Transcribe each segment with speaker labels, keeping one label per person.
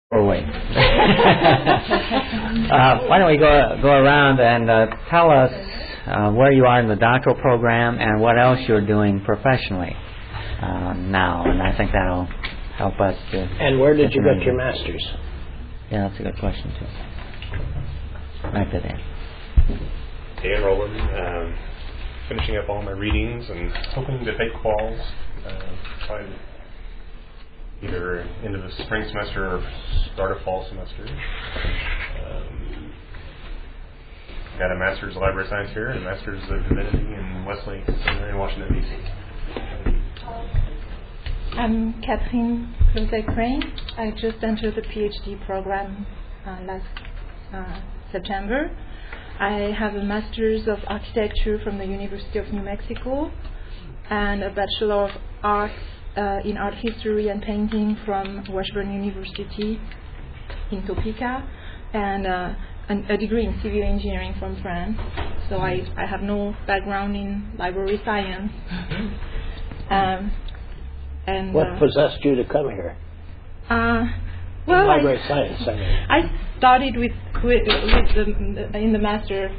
Speaker 1: Or wait. Why don't we go around and tell us where you are in the doctoral program and what else you're doing professionally now, and I think that'll help us to.
Speaker 2: And where did you get your master's?
Speaker 1: Yeah, that's a good question too. Right to there.
Speaker 3: Dan Rowland, finishing up all my readings and hoping to take quals, probably either into the spring semester or start of fall semester. Got a master's of library science here and a master's of divinity in Wesley Seminary in Washington, D.C.
Speaker 4: I'm Catherine Crane. I just entered the PhD program last September. I have a master's of architecture from the University of New Mexico and a bachelor of arts in art history and painting from Washburn University in Topeka, and a degree in civil engineering from France. So I have no background in library science. And
Speaker 2: what possessed you to come here?
Speaker 4: Well,
Speaker 2: library science. I mean.
Speaker 4: I started in the master,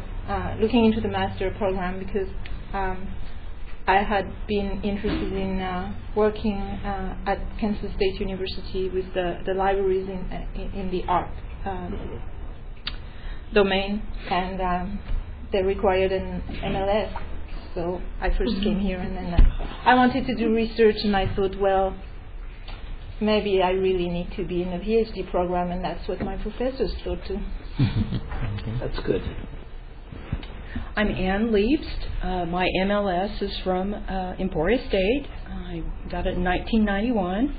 Speaker 4: looking into the master program because I had been interested in working at Kansas State University with the libraries in the art domain, and they required an MLS. So I first came here, and then I wanted to do research, and I thought, well, maybe I really need to be in a PhD program, and that's what my professors thought too.
Speaker 2: That's good.
Speaker 5: I'm Ann Liebst. My MLS is from Emporia State. I got it in 1991,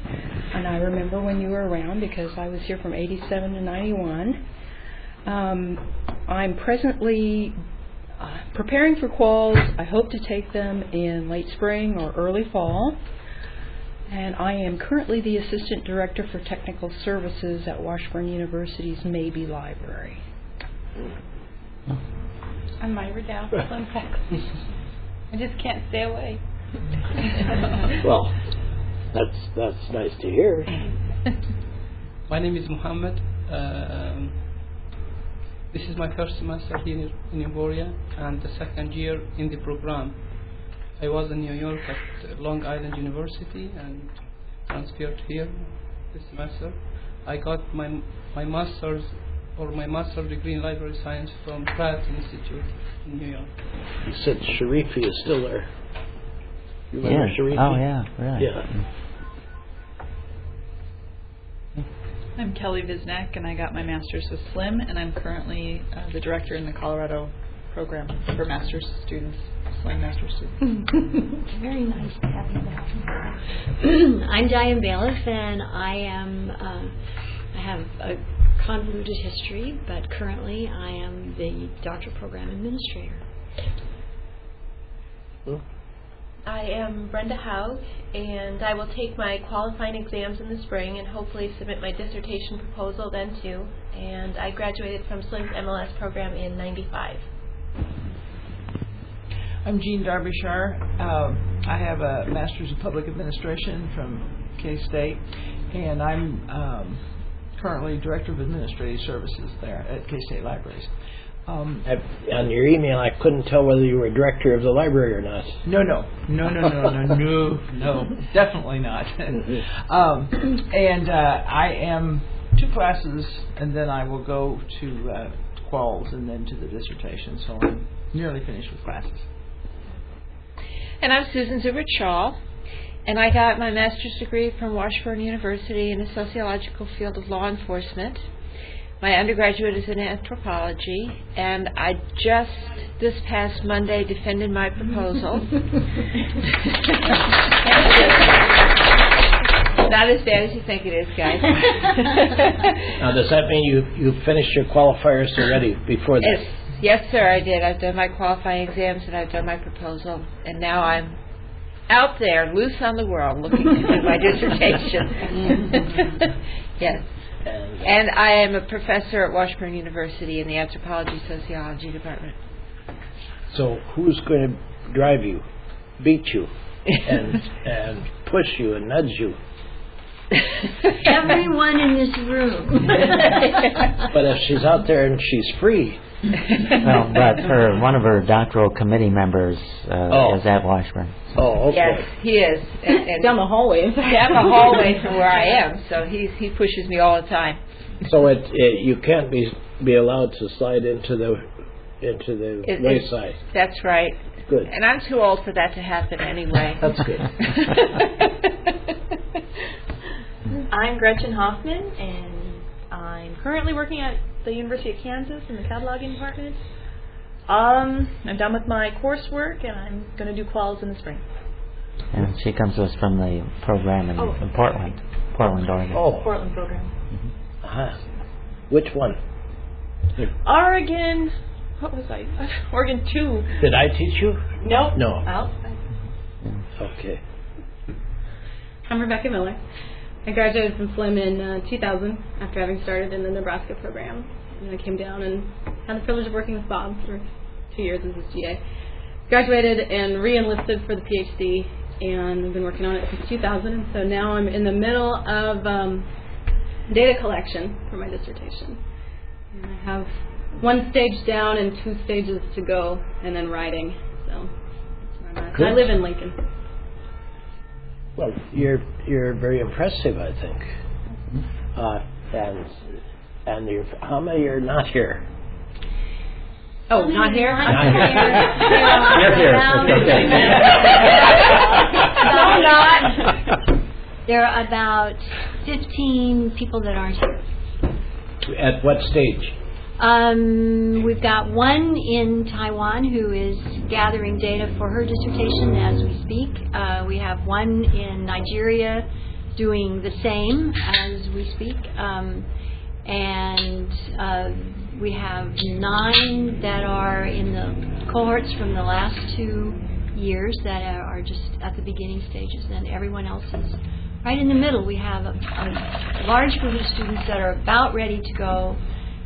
Speaker 5: and I remember when you were around because I was here from 87 to 91. I'm presently preparing for quals. I hope to take them in late spring or early fall. And I am currently the Assistant Director for Technical Services at Washburn University's Mabee Library.
Speaker 6: I'm Myra Dow from Texas. I just can't stay away.
Speaker 2: Well, that's nice to hear.
Speaker 7: My name is Muhammad. This is my first semester here in Emporia and the second year in the program. I was in New York at Long Island University and transferred here this semester. I got my master's degree in library science from Pratt Institute in New York.
Speaker 2: You said Sharifi is still there. You remember Sharifi?
Speaker 1: Oh yeah, really.
Speaker 2: Yeah.
Speaker 6: I'm Kelly Visnak, and I got my master's with SLIM, and I'm currently the director in the Colorado program for master's students, SLIM master's students.
Speaker 8: Very nice to have you back. I'm Diane Bailiff, and I have a convoluted history, but currently I am the doctoral program administrator.
Speaker 9: I am Brenda Haug, and I will take my qualifying exams in the spring and hopefully submit my dissertation proposal then too. And I graduated from SLIM's MLS program in '95.
Speaker 10: I'm Jean Darbyshire. I have a Master's of Public Administration from K-State, and I'm currently Director of Administrative Services there at K-State Libraries.
Speaker 2: On your email, I couldn't tell whether you were director of the library or not.
Speaker 10: No, definitely not. And I am 2 classes, and then I will go to quals and then to the dissertation. So I'm nearly finished with classes.
Speaker 11: And I'm Susan Zubert-Shaw, and I got my master's degree from Washburn University in the sociological field of law enforcement. My undergraduate is in anthropology, and I just this past Monday defended my proposal. Not as bad as you think it is, guys.
Speaker 2: Now, does that mean you finished your qualifiers already before that?
Speaker 11: Yes, sir, I did. I've done my qualifying exams, and I've done my proposal, and now I'm out there, loose on the world, looking to do my dissertation. Yes. And I am a professor at Washburn University in the Anthropology Sociology Department.
Speaker 2: So who's going to drive you, beat you, and push you and nudge you?
Speaker 8: Everyone in this room. room.
Speaker 2: But if she's out there and she's free.
Speaker 1: Well, but one of her doctoral committee members is at Washburn.
Speaker 2: Oh, okay.
Speaker 11: Yes, he is. And
Speaker 5: Down the hallway.
Speaker 11: down the hallway from where I am, so he pushes me all the time.
Speaker 2: So you can't be allowed to slide into the wayside.
Speaker 11: That's right.
Speaker 2: Good.
Speaker 11: And I'm too old for that to happen anyway.
Speaker 2: That's good.
Speaker 12: I'm Gretchen Hoffman, and I'm currently working at the University of Kansas in the cataloging department. I'm done with my coursework, and I'm going to do quals in the spring.
Speaker 1: And she comes to us from the program in Portland, Oregon.
Speaker 2: Oh.
Speaker 12: Portland program.
Speaker 2: Uh-huh. Which one?
Speaker 12: Oregon. What was I? Oregon 2.
Speaker 2: Did I teach you?
Speaker 12: No.
Speaker 2: No.
Speaker 12: Oh.
Speaker 2: Okay.
Speaker 13: I'm Rebecca Miller. I graduated from SLIM in 2000 after having started in the Nebraska program. And I came down and had the privilege of working with Bob for 2 years as his GA. Graduated and re-enlisted for the PhD, and I've been working on it since 2000. And so now I'm in the middle of data collection for my dissertation. And I have 1 stage down and 2 stages to go, and then writing. So that's where I'm at. I live in Lincoln.
Speaker 2: Well, you're very impressive, I think. And how many are not here?
Speaker 13: Oh, not here?
Speaker 2: Not here.
Speaker 1: You're here.
Speaker 8: No, not. There are about 15 people that aren't here.
Speaker 2: At what stage?
Speaker 8: We've got one in Taiwan who is gathering data for her dissertation as we speak. We have one in Nigeria doing the same as we speak. And we have 9 that are in the cohorts from the last 2 years that are just at the beginning stages, and everyone else is right in the middle. We have a large group of students that are about ready to go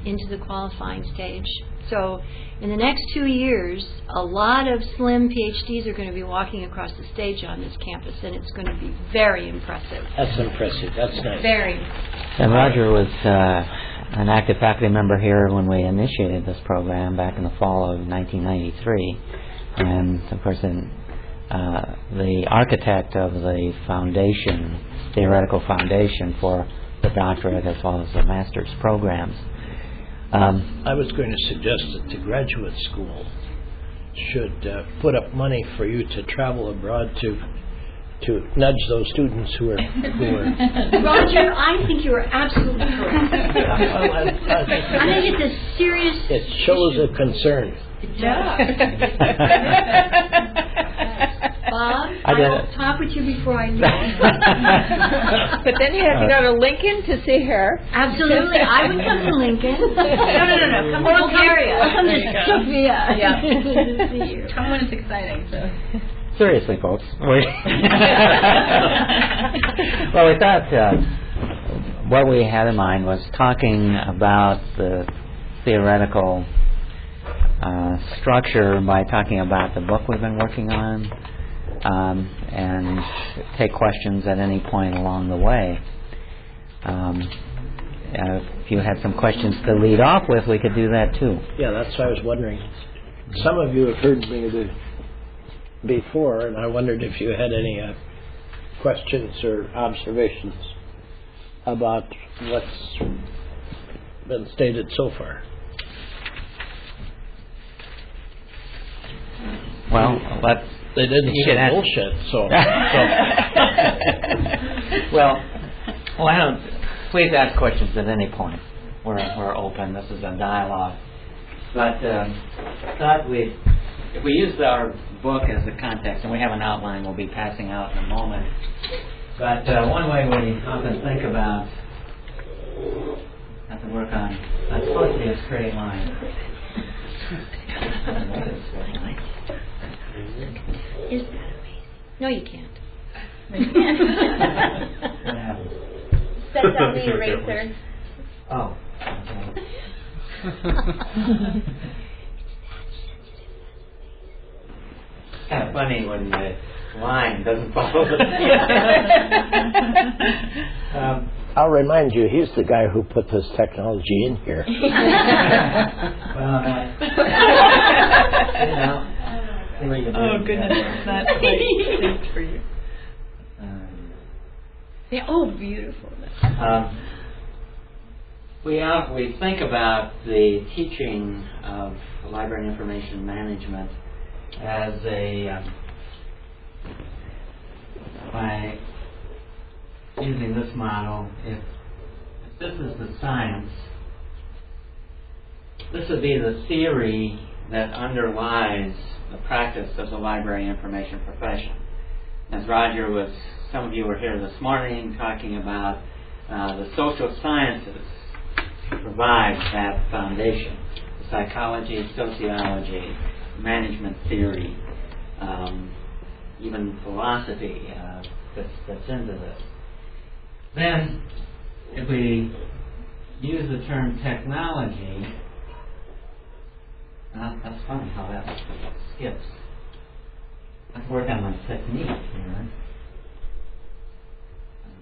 Speaker 8: into the qualifying stage. So in the next 2 years, a lot of SLIM PhDs are going to be walking across the stage on this campus, and it's going to be very impressive.
Speaker 2: That's impressive. That's nice.
Speaker 8: Very.
Speaker 1: And Roger was an active faculty member here when we initiated this program back in the fall of 1993. And, of course, the architect of the foundation, theoretical foundation for the doctorate as well as the master's programs.
Speaker 2: I was going to suggest that the graduate school should put up money for you to travel abroad to nudge those students who are.
Speaker 8: Roger, I think you are absolutely correct. I think it's a serious.
Speaker 2: It shows a concern.
Speaker 8: Yeah. Bob, I will talk with you before I leave.
Speaker 11: But then you have to go to Lincoln to see her.
Speaker 8: Absolutely. I would come to Lincoln. No. Come to Bulgaria. Come to Sofia.
Speaker 13: Yeah.
Speaker 8: To see you.
Speaker 13: Come when it's exciting. So.
Speaker 1: Seriously, folks. Well, we thought what we had in mind was talking about the theoretical structure by talking about the book we've been working on, and take questions at any point along the way. If you had some questions to lead off with, we could do that too.
Speaker 2: Yeah, that's what I was wondering. Some of you have heard me before, and I wondered if you had any questions or observations about what's been stated so far.
Speaker 1: Well,
Speaker 2: they didn't say bullshit, so.
Speaker 1: Well, please ask questions at any point. We're open. This is a dialogue. But thought if we use our book as a context, and we have an outline we'll be passing out in a moment. But one way we often think about, have to work on, that's supposed to be a straight line.
Speaker 8: Is that amazing? No, you can't.
Speaker 12: Set down the eraser.
Speaker 1: Oh. It's kind of funny when the line doesn't follow the
Speaker 2: I'll remind you, he's the guy who put this technology in here.
Speaker 1: Well,
Speaker 6: Oh goodness, it's not quite synced for you.
Speaker 13: Yeah, oh, beautiful.
Speaker 1: We think about the teaching of library and information management as by using this model. If this is the science, this would be the theory that underlies the practice of the library information profession. As Roger was, some of you were here this morning talking about the social sciences provide that foundation. The psychology, sociology, management theory, even philosophy that's into this. Then, if we use the term technology, that's funny how that skips. Let's work on my technique here.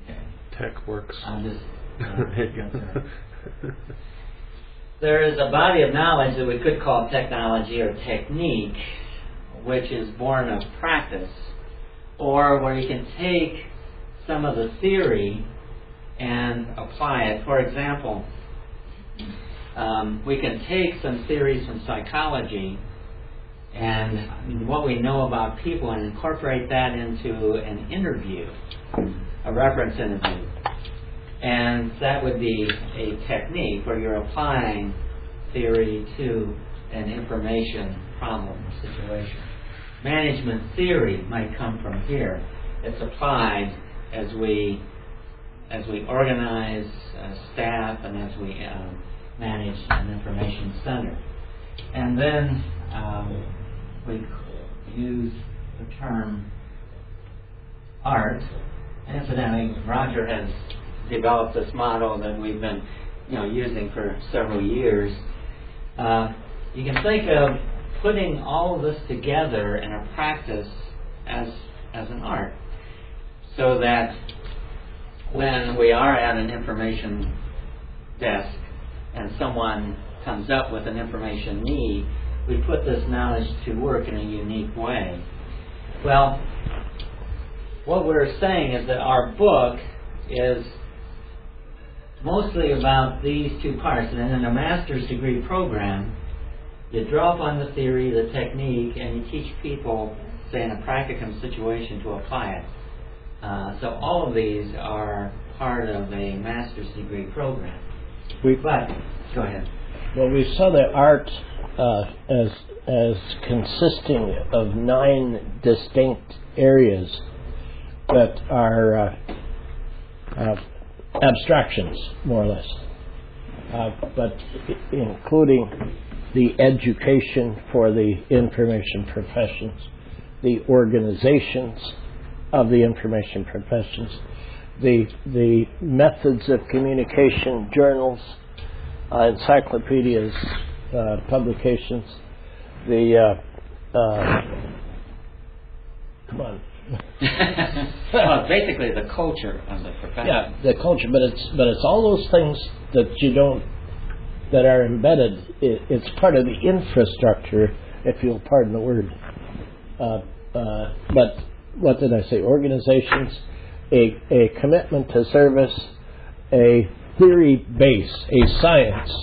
Speaker 1: Okay.
Speaker 3: Tech works.
Speaker 1: I'll just. There is a body of knowledge that we could call technology or technique, which is born of practice, or where you can take some of the theory and apply it. For example, we can take some theories from psychology and what we know about people and incorporate that into an interview, a reference interview. And that would be a technique where you're applying theory to an information problem or situation. Management theory might come from here. It's applied as we organize staff and as we manage an information center. And then we use the term art. And incidentally, Roger has developed this model that we've been using for several years. You can think of putting all of this together in a practice as an art, so that when we are at an information desk and someone comes up with an information need, we put this knowledge to work in a unique way. Well, what we're saying is that our book is mostly about these two parts. And in a master's degree program, you draw upon the theory, the technique, and you teach people, say, in a practicum situation, to apply it. So all of these are part of a master's degree program. But go ahead.
Speaker 2: Well, we saw the art as consisting of 9 distinct areas that are abstractions, more or less, but including the education for the information professions, the organizations of the information professions, the methods of communication, journals, encyclopedias, publications, come on.
Speaker 1: Well, basically the culture of the profession.
Speaker 2: Yeah, the culture, but it's all those things that are embedded. It's part of the infrastructure, if you'll pardon the word. But what did I say? Organizations, a commitment to service, a theory base, a science,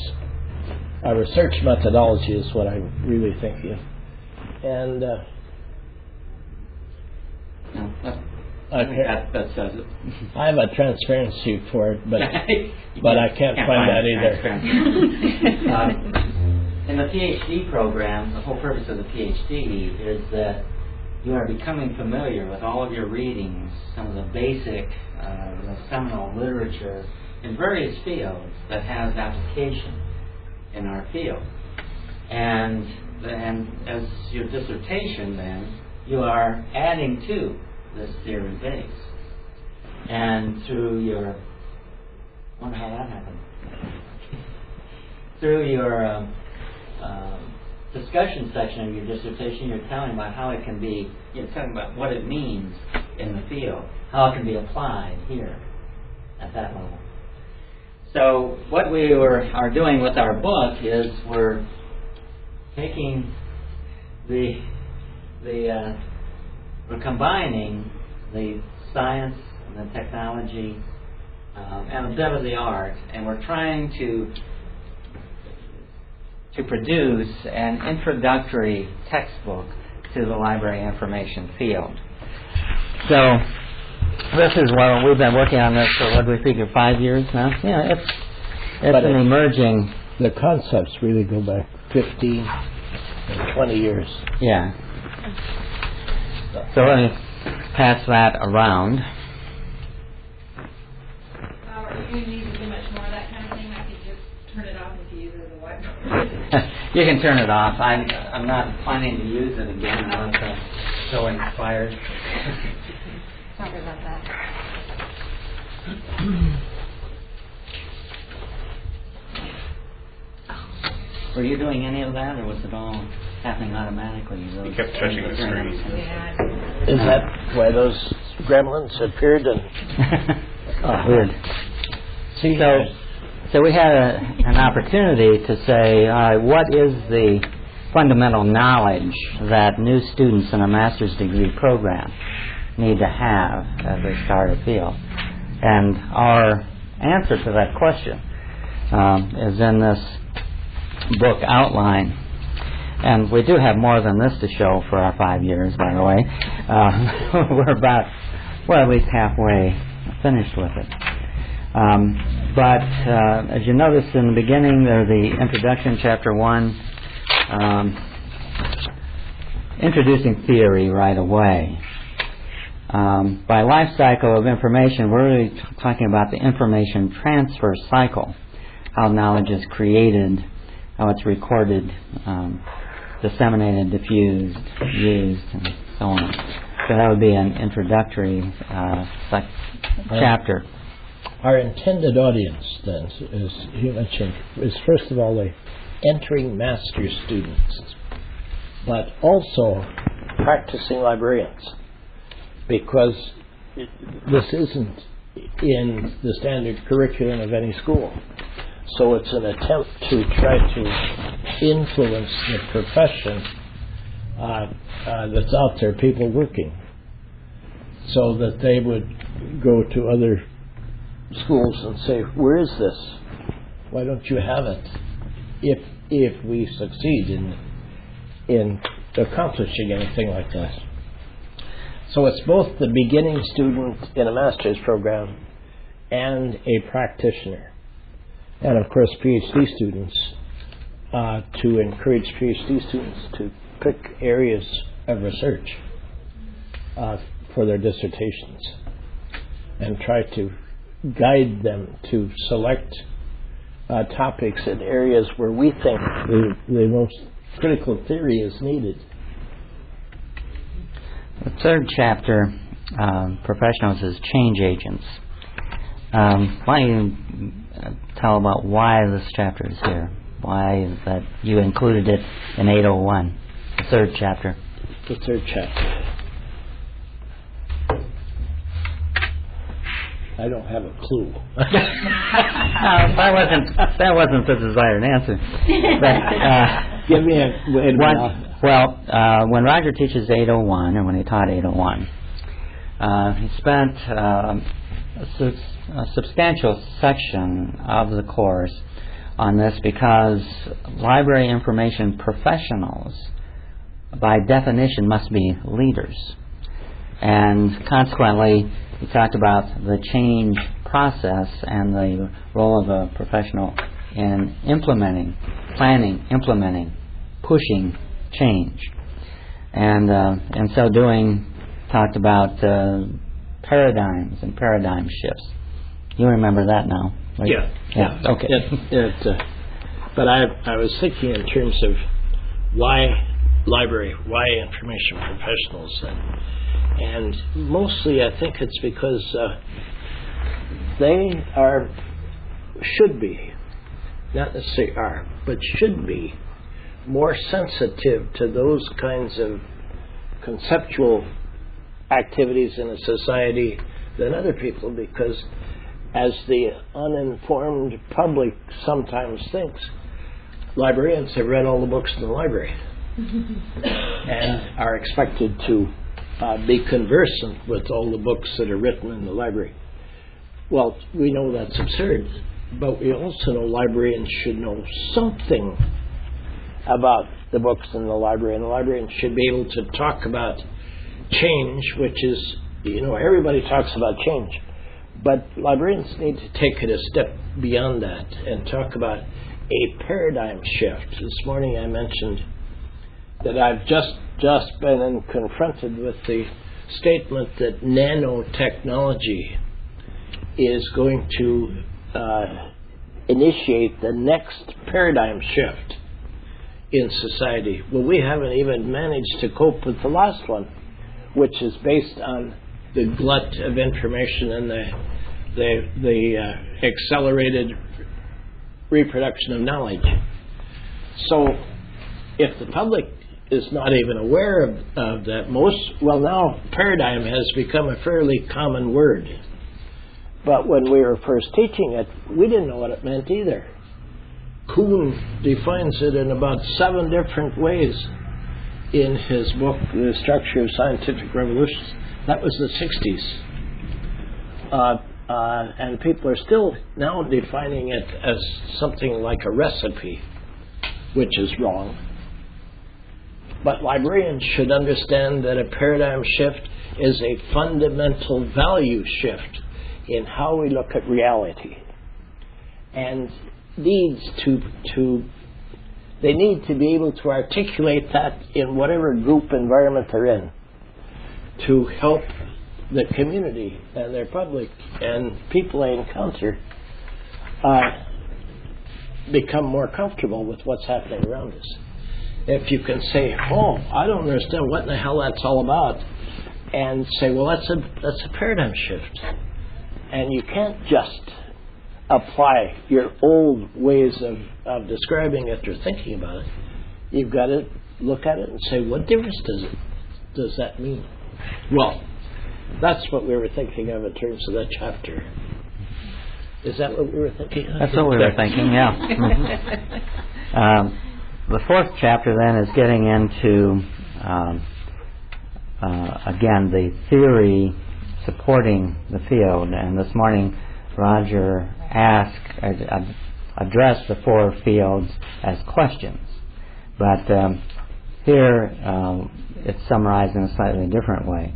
Speaker 2: a research methodology is what I'm really thinking of, and.
Speaker 1: That says it.
Speaker 2: I have a transparency for it, but I can't find that either.
Speaker 1: In the PhD program, the whole purpose of the PhD is that you are becoming familiar with all of your readings, some of the basic, the seminal literature in various fields that has application in our field. And as your dissertation, then, you are adding to this theory base. And through your, I wonder how that happened. Through your discussion section of your dissertation, you're telling about how it can be, you're talking about what it means in the field, how it can be applied here at that level. So what we are doing with our book is we're taking we're combining the science and the technology and a bit of the art, and we're trying to produce an introductory textbook to the library information field. So this is what we've been working on this for, what do we figure, 5 years now? Yeah, it's an emerging...
Speaker 2: The concepts really go back 15 and 20 years.
Speaker 1: Yeah. So let me pass that around.
Speaker 6: If you need too much more of that kind of thing, I could just turn it off if you use it as a whiteboard.
Speaker 1: You can turn it off. I'm not planning to use it again unless I'm so inspired.
Speaker 11: Sorry about that.
Speaker 1: Were you doing any of that, or was it all happening automatically?
Speaker 3: You kept touching the screen.
Speaker 2: Is that why those gremlins appeared?
Speaker 1: Weird. So we had an opportunity to say, what is the fundamental knowledge that new students in a master's degree program need to have as they start a field? And our answer to that question is in this book outline. And we do have more than this to show for our 5 years, by the way. We're at least halfway finished with it. But as you notice in the beginning, there's the introduction, chapter 1, introducing theory right away. By life cycle of information, we're really talking about the information transfer cycle, how knowledge is created, how it's recorded, disseminated, diffused, used, and so on. So that would be an introductory chapter.
Speaker 2: Our intended audience, then, as you mentioned, is first of all the entering master's students, but also practicing librarians, because this isn't in the standard curriculum of any school. So it's an attempt to try to influence the profession that's out there, people working, so that they would go to other schools and say, where is this? Why don't you have it? If we succeed in accomplishing anything like that. So it's both the beginning student in a master's program and a practitioner. And of course PhD students, to encourage PhD students to pick areas of research for their dissertations and try to guide them to select topics in areas where we think the most critical theory is needed.
Speaker 1: The third chapter, professionals, is change agents. Why don't you tell about why this chapter is here? Why is that you included it in 801, the third chapter?
Speaker 2: The third chapter. I don't have a clue.
Speaker 1: That wasn't the desired answer. But,
Speaker 2: give me a
Speaker 1: when Roger teaches 801, or when he taught 801, he spent a substantial section of the course on this, because library information professionals, by definition, must be leaders. And consequently, he talked about the change process and the role of a professional in planning, implementing, pushing change. And in so doing, talked about paradigms and paradigm shifts. You remember that now, right?
Speaker 2: Yeah.
Speaker 1: Okay.
Speaker 2: But I was thinking in terms of why library, why information professionals, and mostly I think it's because they should be, not necessarily are, but should be more sensitive to those kinds of conceptual activities in a society than other people, because as the uninformed public sometimes thinks, librarians have read all the books in the library and are expected to be conversant with all the books that are written in the library. Well, we know that's absurd, but we also know librarians should know something about the books in the library, and the librarians should be able to talk about change, which is, everybody talks about change, but librarians need to take it a step beyond that and talk about a paradigm shift. This morning I mentioned that I've just been confronted with the statement that nanotechnology is going to initiate the next paradigm shift in society. Well, we haven't even managed to cope with the last one, which is based on the glut of information and the accelerated reproduction of knowledge. So if the public is not even aware of that, now paradigm has become a fairly common word. But when we were first teaching it, we didn't know what it meant either. Kuhn defines it in about 7 different ways in his book, The Structure of Scientific Revolutions. That was the 60s. And people are still now defining it as something like a recipe, which is wrong. But librarians should understand that a paradigm shift is a fundamental value shift in how we look at reality, and they need to be able to articulate that in whatever group environment they're in, to help the community and their public and people they encounter become more comfortable with what's happening around us. If you can say, I don't understand what in the hell that's all about, and say, well, that's a paradigm shift, and you can't just apply your old ways of describing it or thinking about it. You've got to look at it and say, what difference does that mean? Well, that's what we were thinking of in terms of that chapter. Is that what we were thinking of?
Speaker 1: That's what we were thinking, yeah. The 4th chapter then is getting into, again, the theory supporting the field. And this morning, Roger addressed the 4 fields as questions. But here it's summarized in a slightly different way.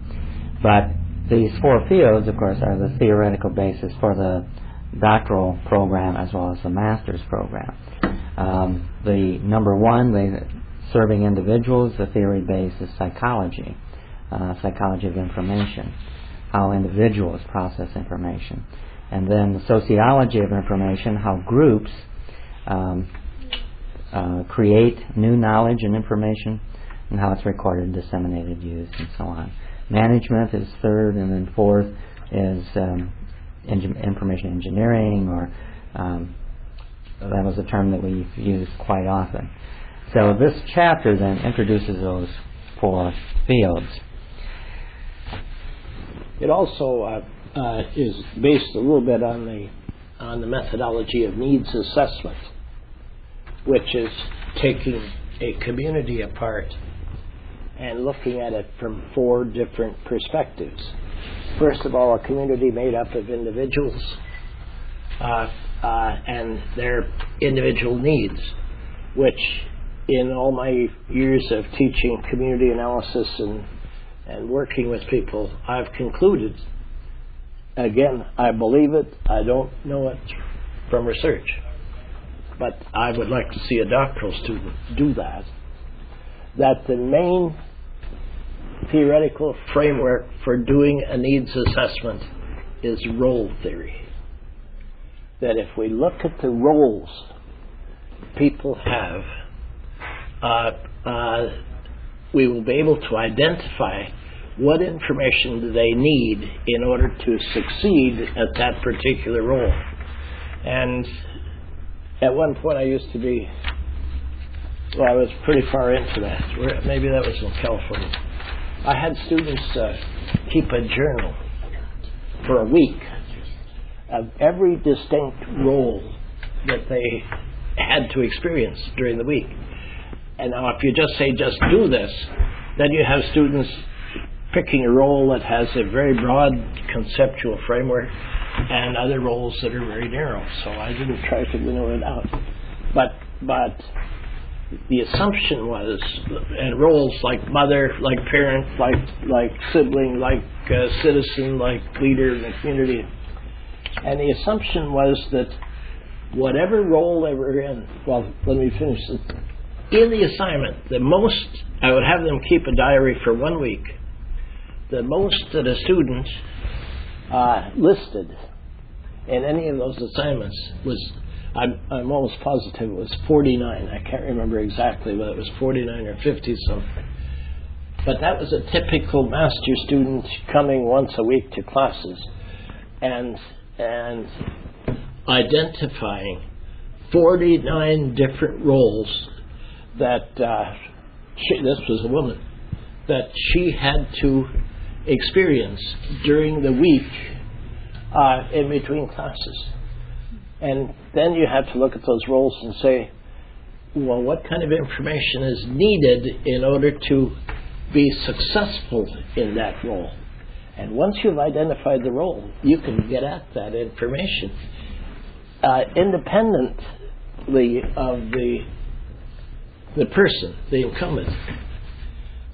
Speaker 1: But these 4 fields, of course, are the theoretical basis for the doctoral program as well as the master's program. The number 1, the serving individuals, the theory base is psychology, psychology of information, how individuals process information. And then the sociology of information, how groups create new knowledge and information, and how it's recorded, disseminated, used, and so on. Management is 3rd, and then 4th is information engineering, or that was a term that we've used quite often. So this chapter then introduces those 4 fields.
Speaker 2: It also is based a little bit on the methodology of needs assessment, which is taking a community apart and looking at it from 4 different perspectives. First of all, a community made up of individuals and their individual needs, which in all my years of teaching community analysis and working with people, I've concluded, again, I believe it, I don't know it from research, but I would like to see a doctoral student do that the main theoretical framework for doing a needs assessment is role theory. That if we look at the roles people have, we will be able to identify what information do they need in order to succeed at that particular role. And at one point I used to be, I was pretty far into that. Maybe that was in California. I had students keep a journal for a week of every distinct role that they had to experience during the week. And now if you just say, just do this, then you have students picking a role that has a very broad conceptual framework and other roles that are very narrow. So I didn't try to winnow it out. But the assumption was, and roles like mother, like parent, like sibling, like citizen, like leader in the community, and the assumption was that whatever role they were in, well, let me finish this. In the assignment, the most, I would have them keep a diary for 1 week. The most that a student listed in any of those assignments was, I'm almost positive it was 49. I can't remember exactly whether it was 49 or 50 something. But that was a typical master student coming once a week to classes and identifying 49 different roles that this was a woman, that she had to experience during the week in between classes. And then you have to look at those roles and say, well, what kind of information is needed in order to be successful in that role? And once you've identified the role, you can get at that information independently of the person, the incumbent.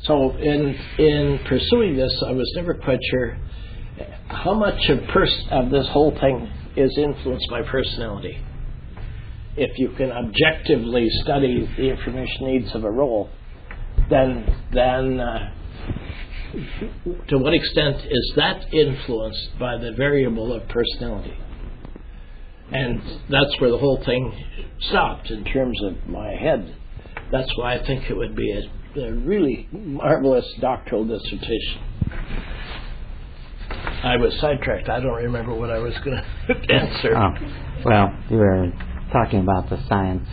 Speaker 2: So in pursuing this, I was never quite sure how much of this whole thing is influenced by personality. If you can objectively study the information needs of a role, then to what extent is that influenced by the variable of personality? And that's where the whole thing stopped in terms of my head. That's why I think it would be a really marvelous doctoral dissertation. I was sidetracked. I don't remember what I was going to answer.
Speaker 1: Oh, well, you were talking about the science.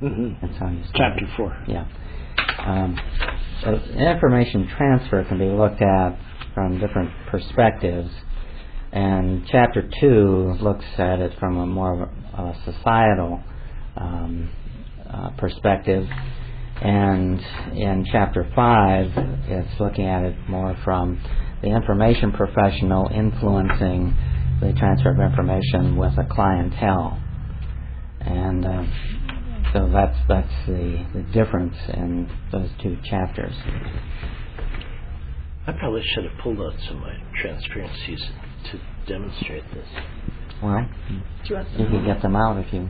Speaker 1: That's how you started.
Speaker 2: Chapter 4.
Speaker 1: Yeah. Information transfer can be looked at from different perspectives, and Chapter 2 looks at it from a more of a societal perspective, and in Chapter 5 it's looking at it more from the information professional influencing the transfer of information with a clientele. And so that's the difference in those two chapters.
Speaker 2: I probably should have pulled out some of my transparencies to demonstrate this.
Speaker 1: Well, you can get them out if you...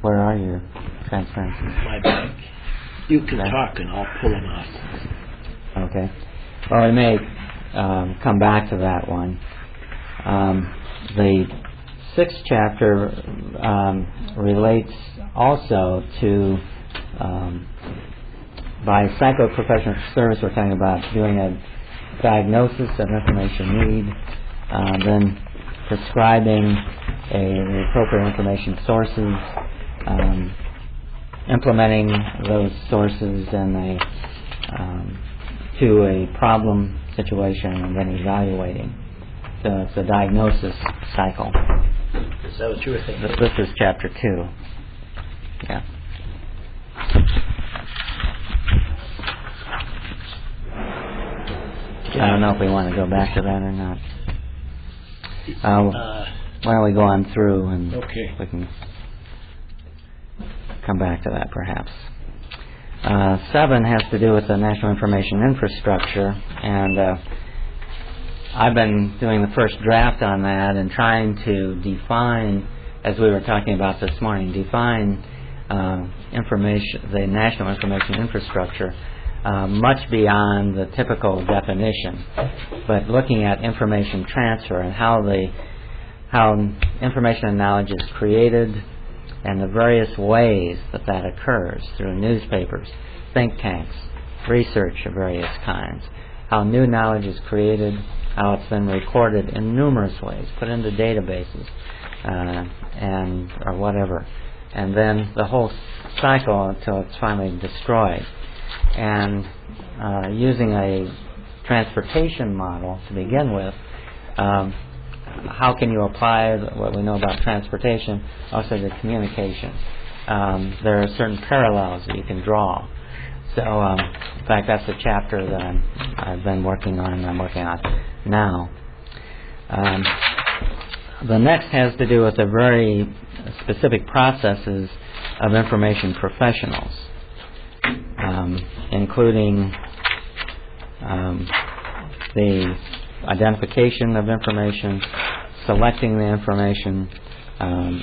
Speaker 1: Where are your transparencies?
Speaker 2: My bag. You can talk and I'll pull them out.
Speaker 1: Okay. Well, we may come back to that one. The 6th chapter relates also to, by psychoprofessional service, we're talking about doing a diagnosis of information need, then prescribing the appropriate information sources, implementing those sources in to a problem situation, and then evaluating. So it's a diagnosis cycle.
Speaker 2: Is that what you were thinking?
Speaker 1: This is Chapter 2. Yeah. I don't know if we want to go back to that or not. Why don't we go on through and we can come back to that perhaps. 7 has to do with the National Information Infrastructure, and I've been doing the first draft on that and trying to define, as we were talking about this morning, define the National Information Infrastructure much beyond the typical definition, but looking at information transfer and how information and knowledge is created, and the various ways that occurs through newspapers, think tanks, research of various kinds, how new knowledge is created, how it's been recorded in numerous ways, put into databases, and or whatever, and then the whole cycle until it's finally destroyed. And using a transportation model to begin with, how can you apply what we know about transportation also to communication? There are certain parallels that you can draw. So, in fact, that's a chapter that I've been working on and I'm working on now. The next has to do with the very specific processes of information professionals, including the identification of information, selecting the information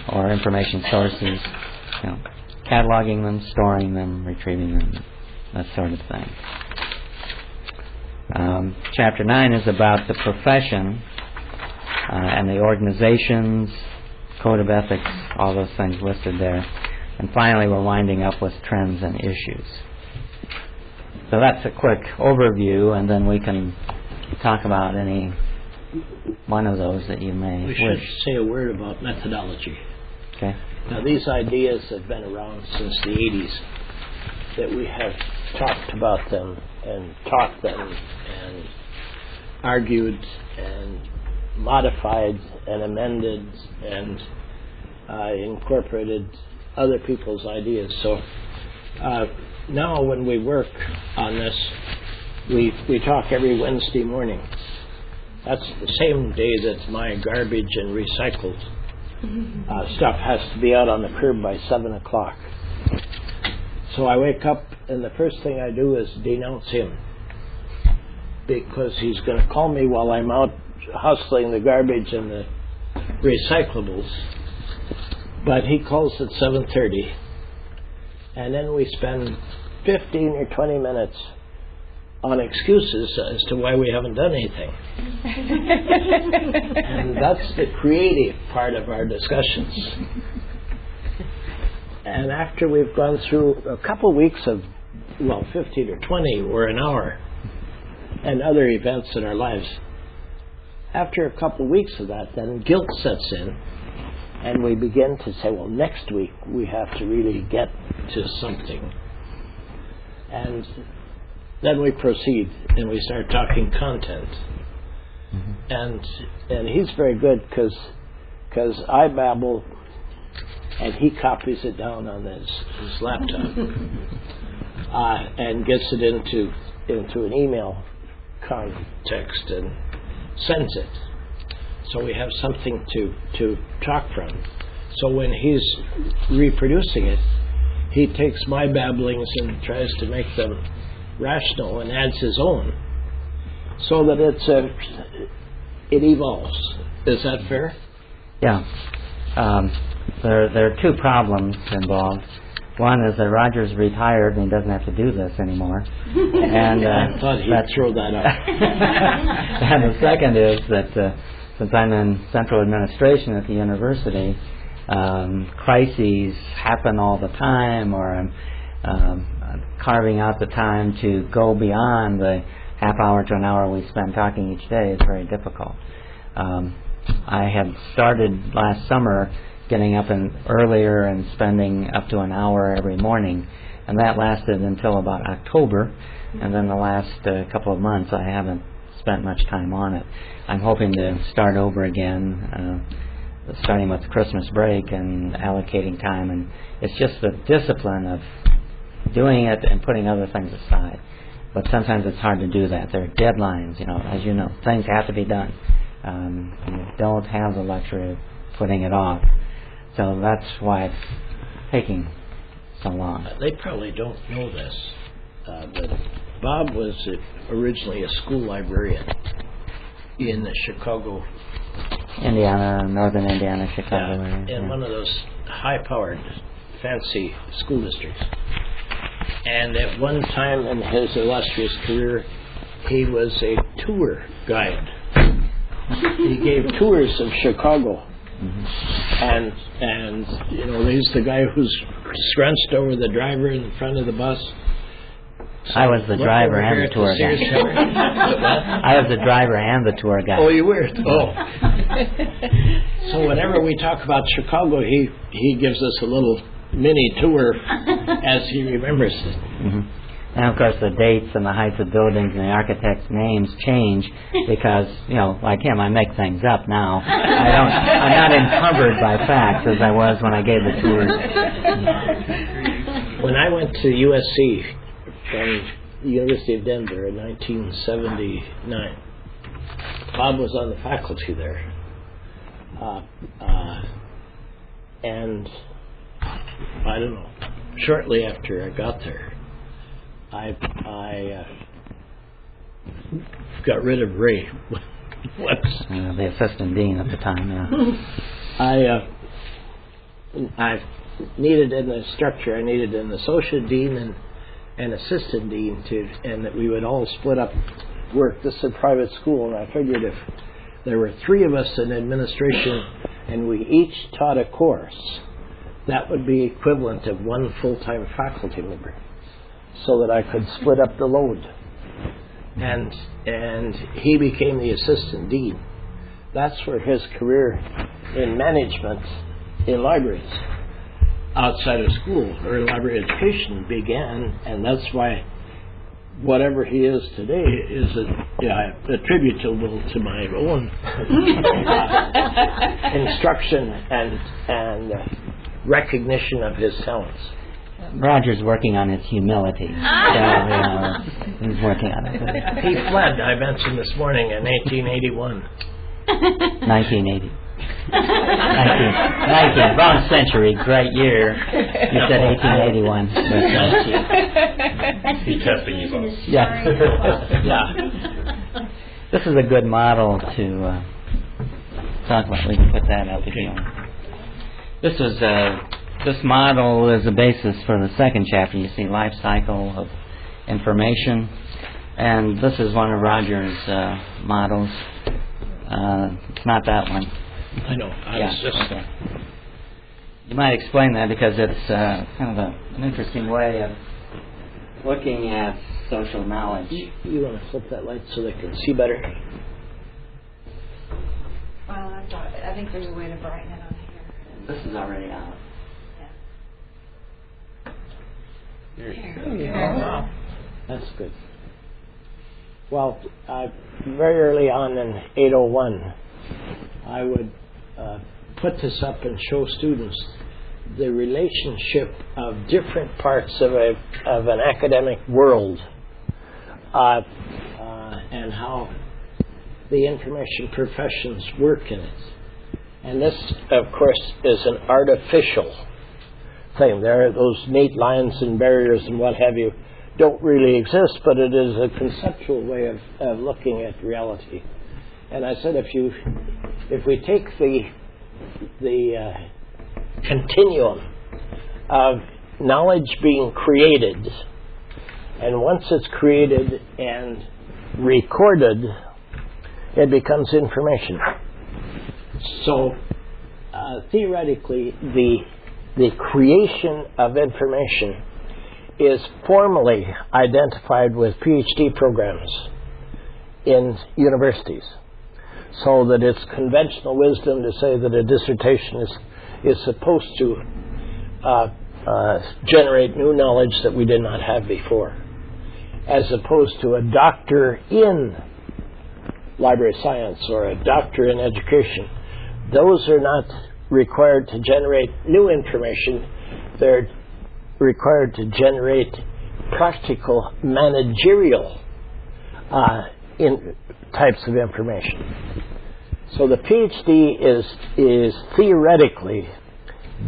Speaker 1: or information sources, cataloging them, storing them, retrieving them, that sort of thing. Chapter 9 is about the profession and the organizations, code of ethics, all those things listed there. And finally, we're winding up with trends and issues. So that's a quick overview, and then we can talk about any one of those that you may wish.
Speaker 2: We should say a word about methodology.
Speaker 1: Okay.
Speaker 2: Now, these ideas have been around since the 80s, that we have talked about them and taught them and argued and modified and amended and incorporated other people's ideas. So now when we work on this, we talk every Wednesday morning. That's the same day that my garbage and recycled stuff has to be out on the curb by 7 o'clock. So I wake up and the first thing I do is denounce him, because he's going to call me while I'm out hustling the garbage and the recyclables. But he calls at 7:30, and then we spend 15 or 20 minutes on excuses as to why we haven't done anything. And that's the creative part of our discussions. And after we've gone through a couple weeks of, 15 or 20 or an hour, and other events in our lives, after a couple weeks of that, then guilt sets in, and we begin to say, well, next week we have to really get to something. And then we proceed and we start talking content. And he's very good because I babble and he copies it down on his laptop and gets it into an email context and sends it. So we have something to talk from. So when he's reproducing it, he takes my babblings and tries to make them rational and adds his own, so that it evolves. Is that fair?
Speaker 1: Yeah. There are two problems involved. One is that Roger's retired and he doesn't have to do this anymore. And
Speaker 2: I thought he'd throw that out.
Speaker 1: And the second is that since I'm in central administration at the university, crises happen all the time, or I'm carving out the time to go beyond the half hour to an hour we spend talking each day is very difficult. I had started last summer getting up earlier and spending up to an hour every morning, and that lasted until about October, and then the last couple of months I haven't spent much time on it. I'm hoping to start over again, starting with Christmas break and allocating time, and it's just the discipline of doing it and putting other things aside. But sometimes it's hard to do that. There are deadlines, as you know, things have to be done. You don't have the luxury of putting it off. So that's why it's taking so long.
Speaker 2: They probably don't know this, but Bob was originally a school librarian in the Chicago,
Speaker 1: northern Indiana, Chicago area.
Speaker 2: In one of those high-powered, fancy school districts. And at one time in his illustrious career, he was a tour guide. He gave tours of Chicago. And he's the guy who's scrunched over the driver in the front of the bus. So
Speaker 1: I was the driver and the tour guide. I was the driver and the tour guide.
Speaker 2: Oh, you were? Oh. So whenever we talk about Chicago, he gives us a little mini tour as he remembers it.
Speaker 1: And of course the dates and the heights of buildings and the architects' names change because, like him, I make things up now. I'm not encumbered by facts as I was when I gave the tours.
Speaker 2: When I went to USC from the University of Denver in 1979, Bob was on the faculty there. And I don't know, shortly after I got there, I got rid of Ray.
Speaker 1: The assistant dean at the time, yeah.
Speaker 2: I needed in the structure, I needed an associate dean and an assistant dean and that we would all split up work. This is a private school, and I figured if there were 3 of us in administration and we each taught a course, that would be equivalent of 1 full-time faculty member, so that I could split up the load. And he became the assistant dean. That's where his career in management in libraries outside of school or library education began, and that's why whatever he is today is attributable to my own instruction and recognition of his talents.
Speaker 1: Roger's working on his humility. So, he's working on it.
Speaker 2: He fled, I mentioned this morning, in 1881.
Speaker 1: 1980. 19, wrong century, great year. You said 1881.
Speaker 8: That's
Speaker 3: He's testing you both.
Speaker 1: Yeah. This is a good model to talk about. We can put that up if you want. This model is the basis for the second chapter. You see life cycle of information, and this is one of Roger's models. It's not that one.
Speaker 2: I know.
Speaker 1: Okay. You might explain that because it's kind of an interesting way of looking at social knowledge.
Speaker 2: You want to flip that light so they can see better?
Speaker 11: Well, I think there's a way to brighten it on here.
Speaker 1: This is already out.
Speaker 2: Wow. That's good. Well, very early on in 801, I would put this up and show students the relationship of different parts of an academic world and how the information professions work in it. And this, of course, is an artificial thing. There are those neat lines and barriers and what have you don't really exist, but it is a conceptual way of looking at reality. And I said, if we take the continuum of knowledge being created, and once it's created and recorded, it becomes information. So theoretically, the creation of information is formally identified with PhD programs in universities, so that it's conventional wisdom to say that a dissertation is supposed to generate new knowledge that we did not have before, as opposed to a doctor in library science or a doctor in education. Those are not required to generate new information. They're required to generate practical managerial types of information. So the PhD is theoretically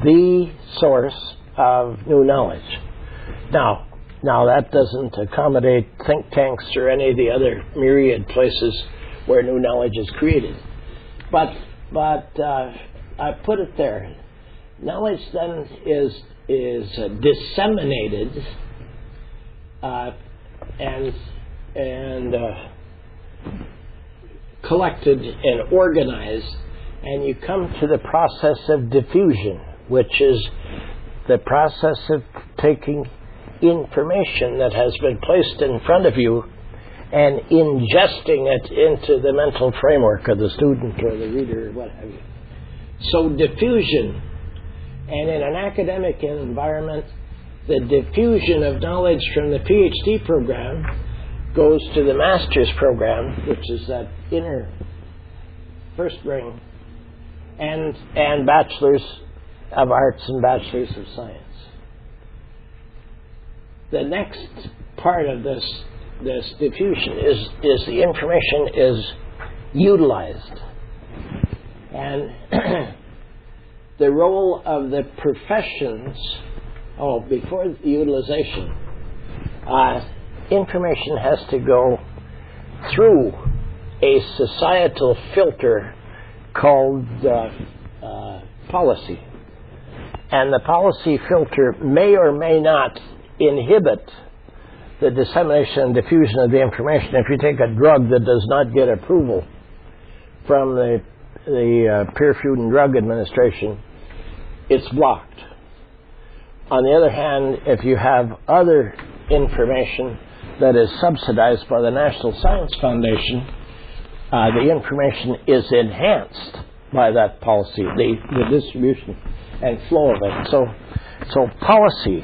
Speaker 2: the source of new knowledge. Now that doesn't accommodate think tanks or any of the other myriad places where new knowledge is created. But I put it there. Knowledge then is disseminated and collected and organized, and you come to the process of diffusion, which is the process of taking information that has been placed in front of you and ingesting it into the mental framework of the student or the reader or what have you. So diffusion, and in an academic environment, the diffusion of knowledge from the PhD program goes to the master's program, which is that inner first ring, and bachelor's of arts and bachelor's of science. The next part of this diffusion is the information is utilized. And the role of the professions, before the utilization, information has to go through a societal filter called policy. And the policy filter may or may not inhibit the dissemination and diffusion of the information. If you take a drug that does not get approval from the Peer Food and Drug Administration, it's blocked. On the other hand, if you have other information that is subsidized by the National Science Foundation, the information is enhanced by that policy, the distribution and flow of it. So policy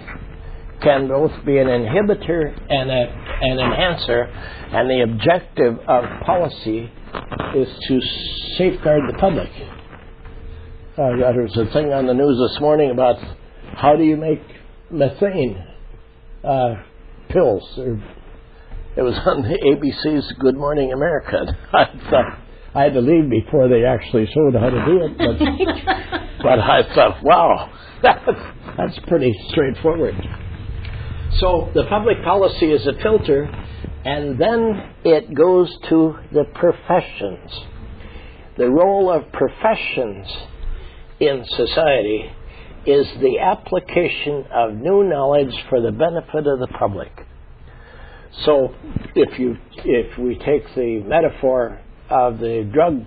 Speaker 2: can both be an inhibitor and an enhancer, and the objective of policy is to safeguard the public. There was a thing on the news this morning about how do you make methane pills. It was on the ABC's Good Morning America. I thought I had to leave before they actually showed how to do it, but I thought, wow, that's pretty straightforward. So the public policy is a filter, and then it goes to the professions. The role of professions in society is the application of new knowledge for the benefit of the public. So if we take the metaphor of the drug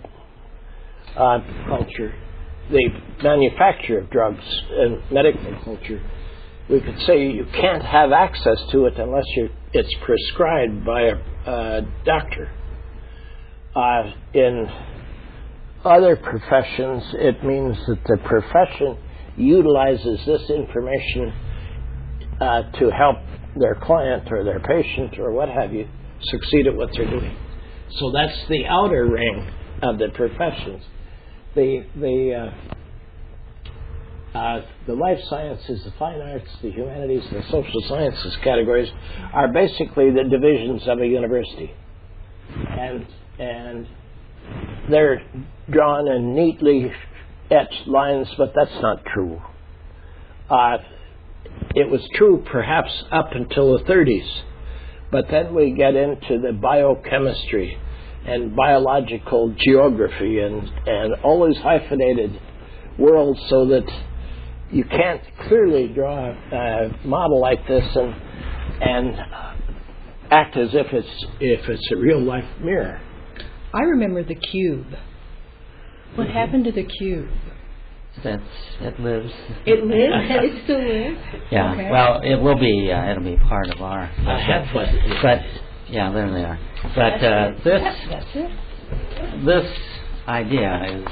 Speaker 2: culture, the manufacture of drugs and medical culture, we could say you can't have access to it unless it's prescribed by a doctor. In other professions, it means that the profession utilizes this information to help their client or their patient or what have you succeed at what they're doing. So that's the outer ring of the professions. The life sciences, the fine arts, the humanities, the social sciences categories are basically the divisions of a university. And they're drawn in neatly etched lines, but that's not true. It was true perhaps up until the 30s, but then we get into the biochemistry and biological geography and all these hyphenated worlds, so that you can't clearly draw a model like this and act as if it's a real life mirror.
Speaker 5: I remember the cube. What happened to the cube?
Speaker 1: It lives.
Speaker 13: It lives? It still lives?
Speaker 1: Yeah.
Speaker 5: Okay.
Speaker 1: Well, it will be. It'll be part of our. But yeah, there they are. But this idea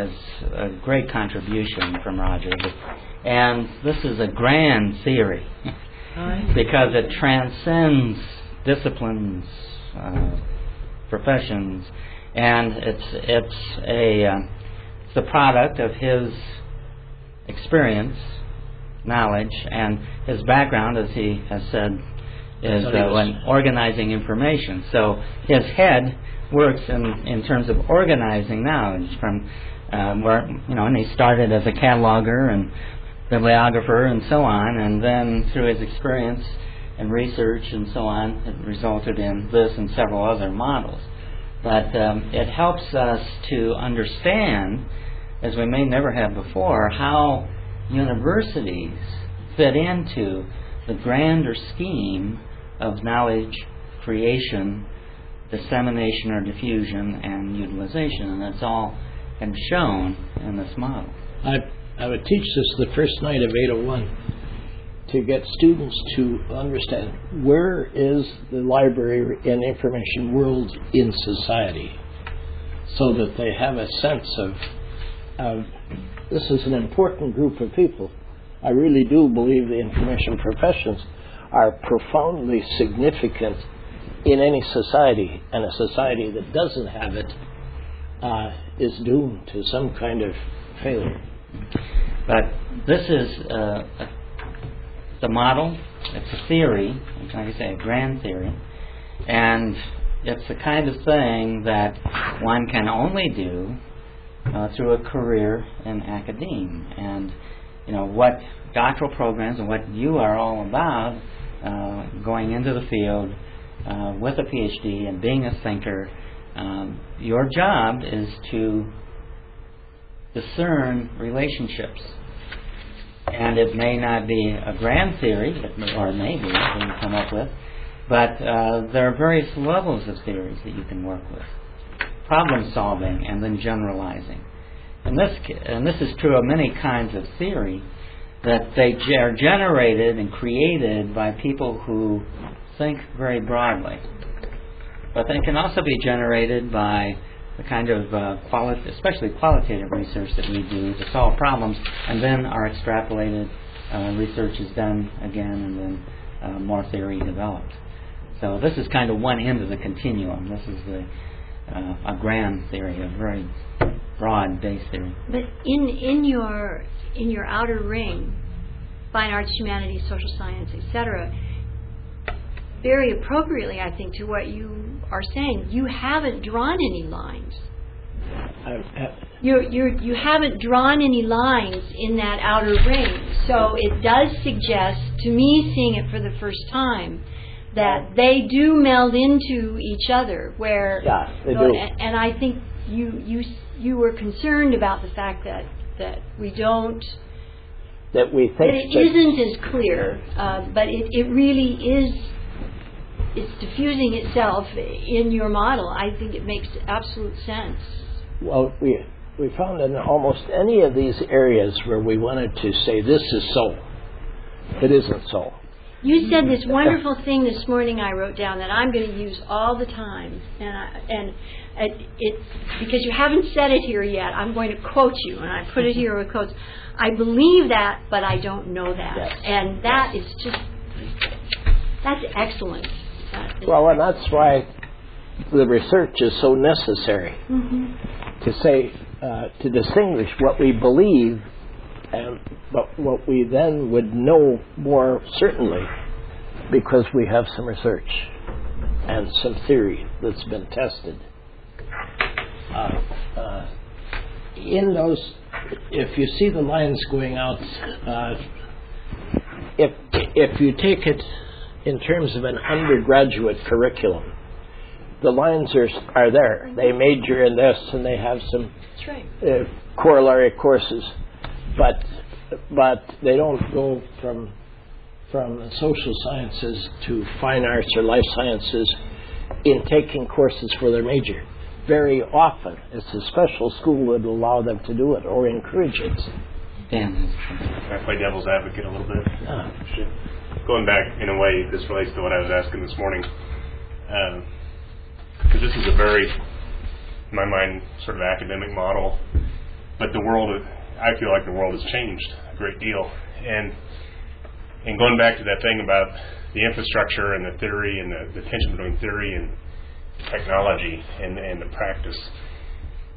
Speaker 1: is a great contribution from Roger, and this is a grand theory because it transcends disciplines, professions, and it's the product of his experience, knowledge, and his background, as he has said, is when organizing information. So his head works in terms of organizing knowledge from where, and he started as a cataloger and bibliographer and so on, and then through his experience and research and so on, it resulted in this and several other models. But it helps us to understand, as we may never have before, how universities fit into the grander scheme of knowledge creation, dissemination or diffusion, and utilization. And that's all and shown in this model.
Speaker 2: I would teach this the first night of 801 to get students to understand where is the library and information world in society, so that they have a sense of this is an important group of people I really do believe the information professions are profoundly significant in any society, and a society that doesn't have it is doomed to some kind of failure.
Speaker 1: But this is the model. It's a theory, like I say, a grand theory, and it's the kind of thing that one can only do through a career in academia. And what doctoral programs and what you are all about, going into the field with a PhD and being a thinker, your job is to discern relationships. And it may not be a grand theory, or it may be, that you come up with, but there are various levels of theories that you can work with. Problem solving and then generalizing. And this is true of many kinds of theory, that they are generated and created by people who think very broadly. But they can also be generated by the kind of especially qualitative research that we do to solve problems, and then our extrapolated research is done again, and then more theory developed. So this is kind of one end of the continuum. This is a grand theory, a very broad base theory.
Speaker 8: But in your outer ring, fine arts, humanities, social science, etc., very appropriately, I think, to what you are saying, you haven't drawn any lines. You haven't drawn any lines in that outer ring. So it does suggest, to me, seeing it for the first time, that they do meld into each other. Where
Speaker 2: they do.
Speaker 8: And I think you were concerned about the fact that we don't.
Speaker 2: That we think
Speaker 8: that it isn't as clear, but it really is. It's diffusing itself in your model. I think it makes absolute sense.
Speaker 2: Well, we found in almost any of these areas where we wanted to say this is so, it isn't so.
Speaker 8: You said this wonderful thing this morning I wrote down that I'm going to use all the time, and it's because you haven't said it here yet. I'm going to quote you, and I put it here with quotes. I believe that, but I don't know that, and that is that's excellent.
Speaker 2: Well, and that's why the research is so necessary, to say, to distinguish what we believe and but what we then would know more certainly, because we have some research and some theory that's been tested. In those, if you see the lines going out, if you take it in terms of an undergraduate curriculum, the lines are there. They major in this, and they have some corollary courses, but they don't go from social sciences to fine arts or life sciences in taking courses for their major. Very often, it's a special school that will allow them to do it or encourage it.
Speaker 3: Can I play devil's advocate a little bit? Going back, in a way, this relates to what I was asking this morning. Because this is a very, in my mind, sort of academic model. But the world, I feel like the world has changed a great deal. And going back to that thing about the infrastructure and the theory and the tension between theory and technology and the practice.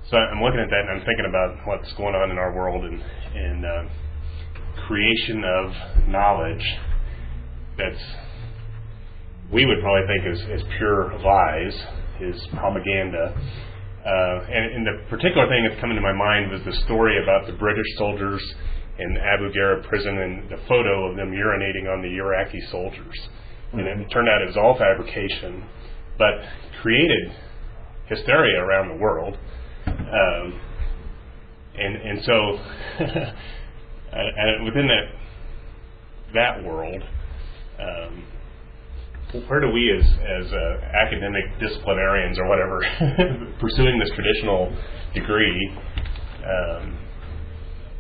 Speaker 3: So I'm looking at that and I'm thinking about what's going on in our world and creation of knowledge that's, we would probably think is pure lies, is propaganda. And the particular thing that's coming to my mind was the story about the British soldiers in Abu Ghraib prison and the photo of them urinating on the Iraqi soldiers. And it turned out it was all fabrication, but created hysteria around the world. And so within that world, where do we as academic disciplinarians or whatever pursuing this traditional degree,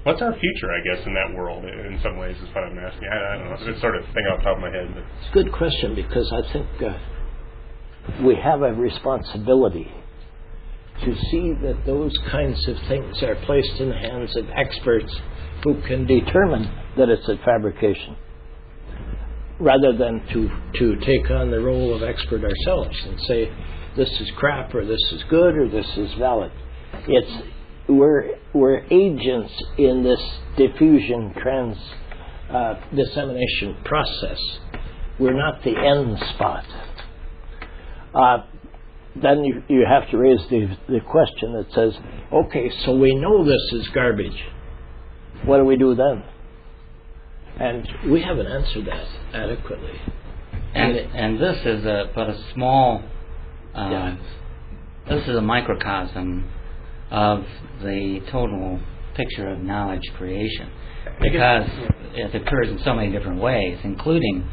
Speaker 3: what's our future, I guess, in that world in some ways is what I'm asking. I don't know, it's sort of thing off the top of my head. But.
Speaker 2: It's a good question, because I think we have a responsibility to see that those kinds of things are placed in the hands of experts who can determine that it's a fabrication, rather than to take on the role of expert ourselves and say this is crap or this is good or this is valid. We're agents in this diffusion dissemination process. We're not the end spot. Then you have to raise the question that says, okay, so we know this is garbage. What do we do then? And we haven't answered that adequately.
Speaker 1: And this is but a small, this is a microcosm of the total picture of knowledge creation, because it occurs in so many different ways, including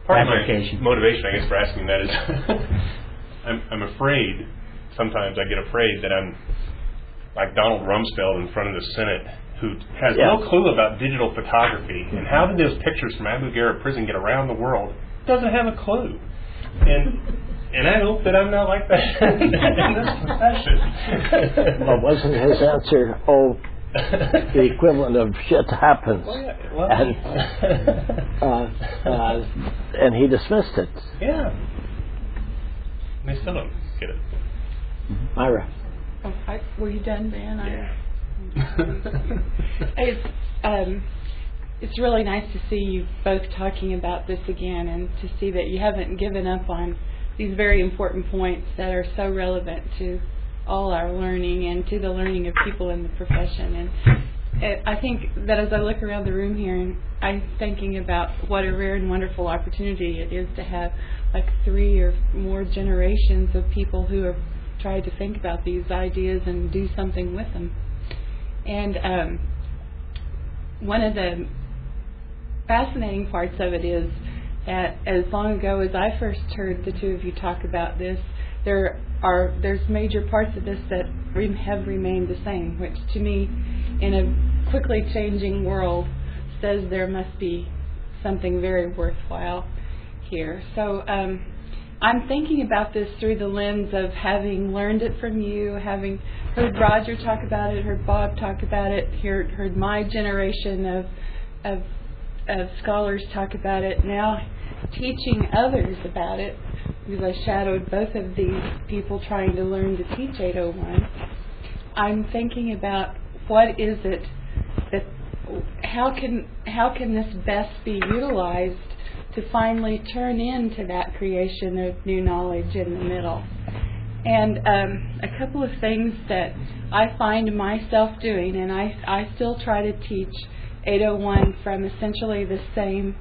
Speaker 3: part
Speaker 1: fabrication.
Speaker 3: of my motivation, I guess, for asking that is I'm afraid, sometimes I get afraid that I'm like Donald Rumsfeld in front of the Senate, who has no clue about digital photography, and how did those pictures from Abu Ghraib prison get around the world? Doesn't have a clue. And I hope that I'm not like that in this profession.
Speaker 2: Well, wasn't his answer, the equivalent of shit happens? And he dismissed it.
Speaker 3: Yeah. They still don't get it.
Speaker 2: Myra.
Speaker 5: Were you done, Ben?
Speaker 3: Yeah.
Speaker 5: It's really nice to see you both talking about this again, and to see that you haven't given up on these very important points that are so relevant to all our learning and to the learning of people in the profession. And I think that as I look around the room here, and I'm thinking about what a rare and wonderful opportunity it is to have like 3 or more generations of people who have tried to think about these ideas and do something with them. And one of the fascinating parts of it is that as long ago as I first heard the two of you talk about this, there's major parts of this that have remained the same, which to me, in a quickly changing world, says there must be something very worthwhile here. So I'm thinking about this through the lens of having learned it from you, having heard Roger talk about it, heard Bob talk about it, heard my generation of scholars talk about it, now teaching others about it, because I shadowed both of these people trying to learn to teach 801. I'm thinking about what is it that, how can this best be utilized to finally turn into that creation of new knowledge in the middle. And a couple of things that I find myself doing, and I still try to teach 801 from essentially the same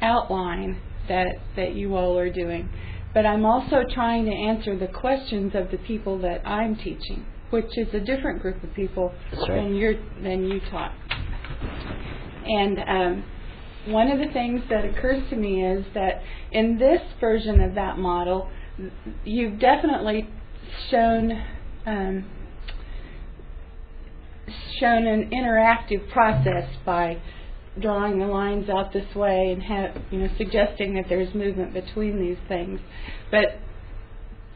Speaker 5: outline that you all are doing. But I'm also trying to answer the questions of the people that I'm teaching, which is a different group of people than you taught. And one of the things that occurs to me is that in this version of that model, you've definitely shown an interactive process by drawing the lines out this way and suggesting that there's movement between these things. But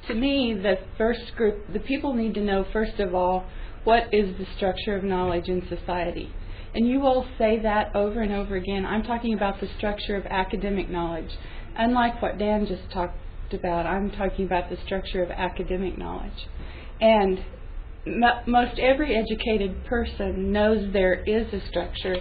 Speaker 5: to me, the first group, the people need to know, first of all, what is the structure of knowledge in society. And you all say that over and over again. I'm talking about the structure of academic knowledge. Unlike what Dan just talked about, I'm talking about the structure of academic knowledge. And most every educated person knows there is a structure,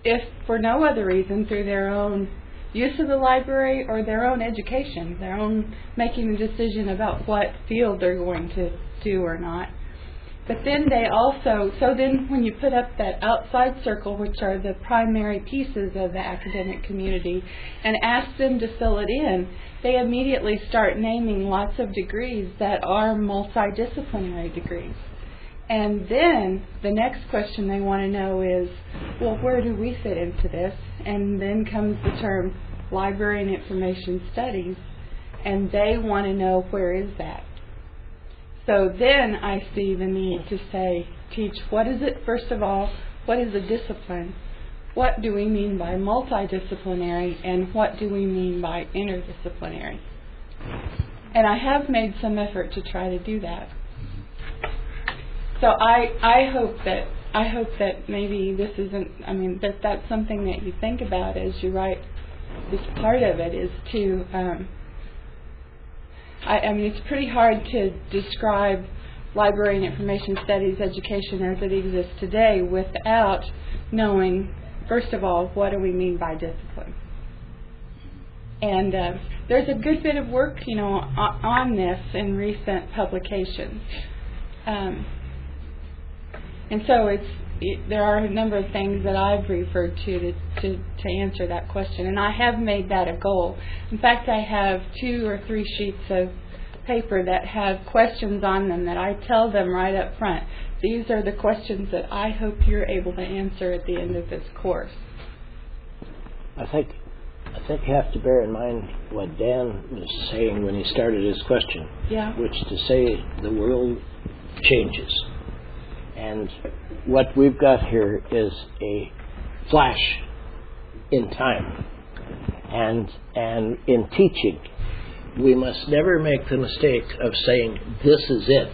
Speaker 5: if for no other reason, through their own use of the library or their own education, their own making the decision about what field they're going to do or not. But then they also, so then when you put up that outside circle, which are the primary pieces of the academic community, and ask them to fill it in, they immediately start naming lots of degrees that are multidisciplinary degrees. And then the next question they want to know is, well, where do we fit into this? And then comes the term library and information studies, and they want to know, where is that? So then I see the need to say, teach, what is it, first of all, what is a discipline? What do we mean by multidisciplinary, and what do we mean by interdisciplinary? And I have made some effort to try to do that. So I hope that
Speaker 14: I hope that maybe this isn't, I mean, that's something that you think about as you write this part of it, is to, I mean, it's pretty hard to describe library and information studies education as it exists today without knowing, first of all, what do we mean by discipline. And there's a good bit of work, you know, on this in recent publications. And so there are a number of things that I've referred to answer that question, and I have made that a goal. In fact, I have 2 or 3 sheets of paper that have questions on them that I tell them right up front. These are the questions that I hope you're able to answer at the end of this course.
Speaker 2: I think you have to bear in mind what Dan was saying when he started his question, which to say the world changes. And what we've got here is a flash in time. And in teaching, we must never make the mistake of saying, this is it.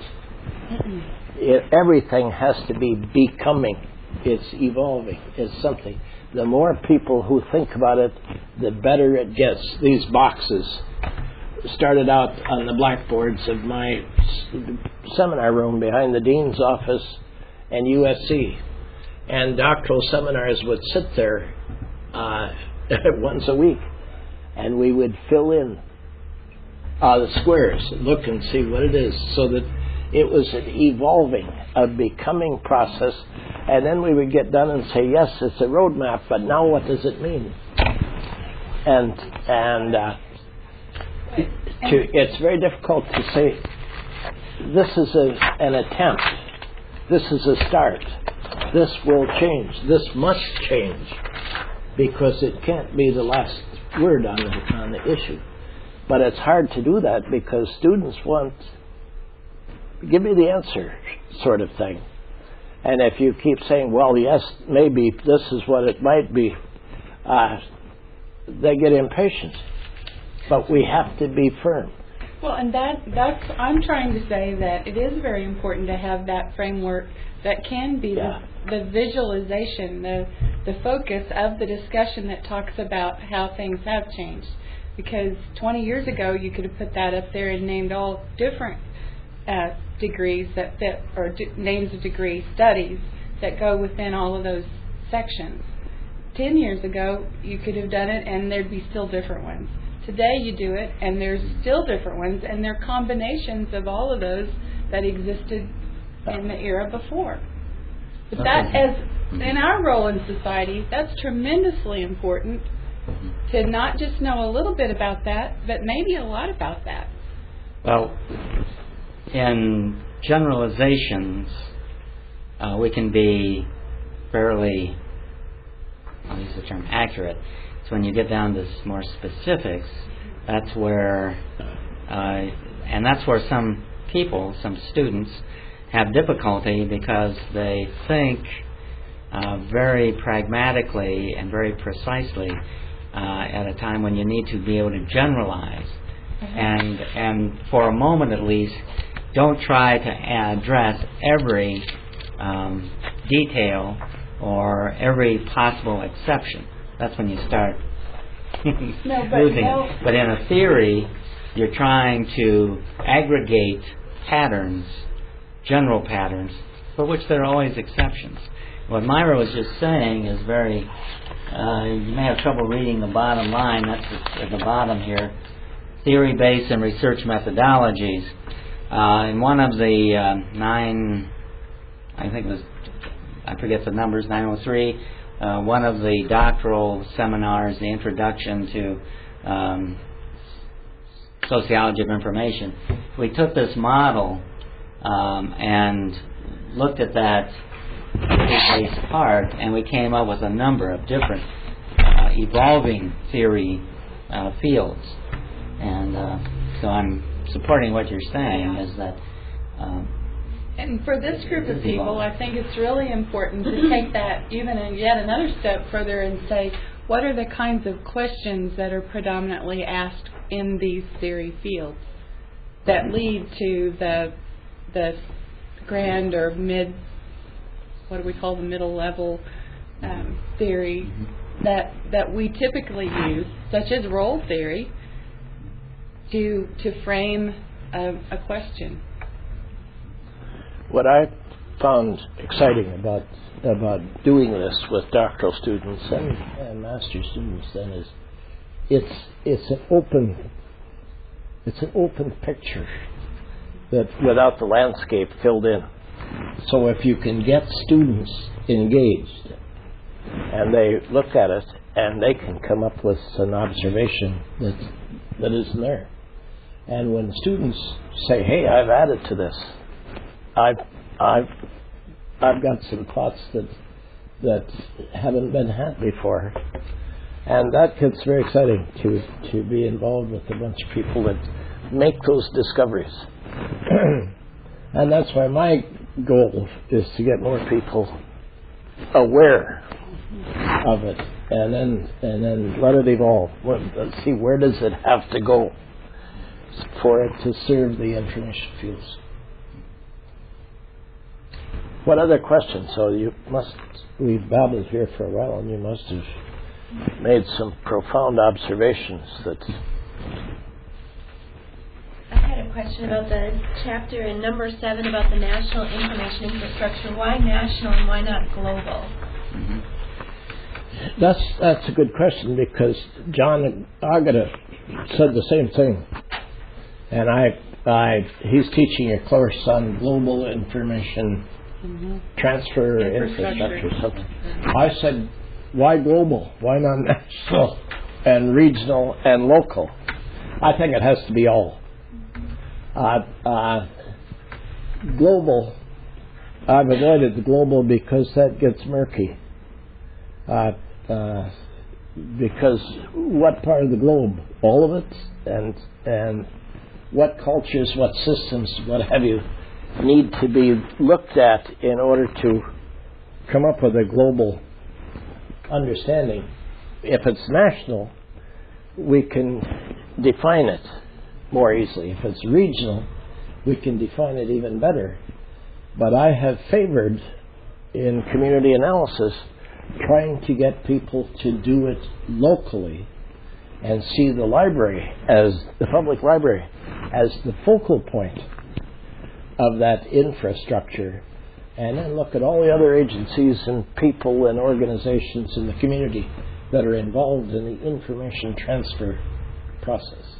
Speaker 2: Everything has to be becoming. It's evolving. It's something. The more people who think about it, the better it gets. These boxes started out on the blackboards of my seminar room behind the dean's office and USC. And doctoral seminars would sit there once a week, and we would fill in the squares, look and see what it is, so that it was an evolving, a becoming process. And then we would get done and say, yes, it's a roadmap, but now what does it mean? It's very difficult to say, this is an attempt, this is a start, this will change, this must change, because it can't be the last word on the issue. But it's hard to do that because students want, give me the answer sort of thing. And if you keep saying, well, yes, maybe this is what it might be, they get impatient. But we have to be firm.
Speaker 14: Well, and that's, I'm trying to say that it is very important to have that framework that can be the visualization, the focus of the discussion that talks about how things have changed. Because 20 years ago, you could have put that up there and named all different degrees that fit, or names of degree studies that go within all of those sections. 10 years ago, you could have done it and there'd be still different ones. Today you do it and there's still different ones, and they're combinations of all of those that existed in the era before. But that, as in our role in society, that's tremendously important, to not just know a little bit about that, but maybe a lot about that.
Speaker 1: Well, in generalizations, we can be fairly, I'll use the term accurate. So when you get down to more specifics, that's where, and that's where some people, some students, have difficulty because they think very pragmatically and very precisely at a time when you need to be able to generalize. And for a moment at least, don't try to address every detail or every possible exception. That's when you start losing it. But in a theory, you're trying to aggregate patterns, general patterns, for which there are always exceptions. What Myra was just saying is very, you may have trouble reading the bottom line. That's at the bottom here. Theory-based and research methodologies. In one of the 9, I think it was, I forget the numbers, 903, one of the doctoral seminars, the introduction to sociology of information, we took this model and looked at that theory-based part, and we came up with a number of different evolving theory fields. And so I'm supporting what you're saying, is that
Speaker 14: and for this group of people, I think it's really important to take that even yet another step further and say, what are the kinds of questions that are predominantly asked in these theory fields that lead to the grand or mid what do we call the middle level theory that we typically use, such as role theory, to frame a question.
Speaker 2: What I found exciting about doing this with doctoral students and master's students then is it's an open picture that without the landscape filled in. So if you can get students engaged and they look at it and they can come up with an observation that isn't there. And when students say, "Hey, I've added to this. I've got some thoughts that haven't been had before," and that gets very exciting to be involved with a bunch of people that make those discoveries. And that's why my goal is to get more people aware of it, and then let it evolve. Let's see, where does it have to go for it to serve the information fields? What other questions? So we've babbled here for a while, and you must have made some profound observations that...
Speaker 9: I had a question about the chapter in number 7 about the national information infrastructure. Why national and why not global?
Speaker 2: Mm-hmm. That's a good question, because John Agata said the same thing. And he's teaching a course on global information transfer infrastructure. Something. I said, why global? Why not national and regional and local? I think it has to be all. Global, I've avoided the global because that gets murky. Because what part of the globe? All of it? And what cultures, what systems, what have you, need to be looked at in order to come up with a global understanding. If it's national, we can define it more easily. If it's regional, we can define it even better. But I have favored, in community analysis, trying to get people to do it locally and see the library, as the public library, as the focal point of that infrastructure, and then look at all the other agencies and people and organizations in the community that are involved in the information transfer process.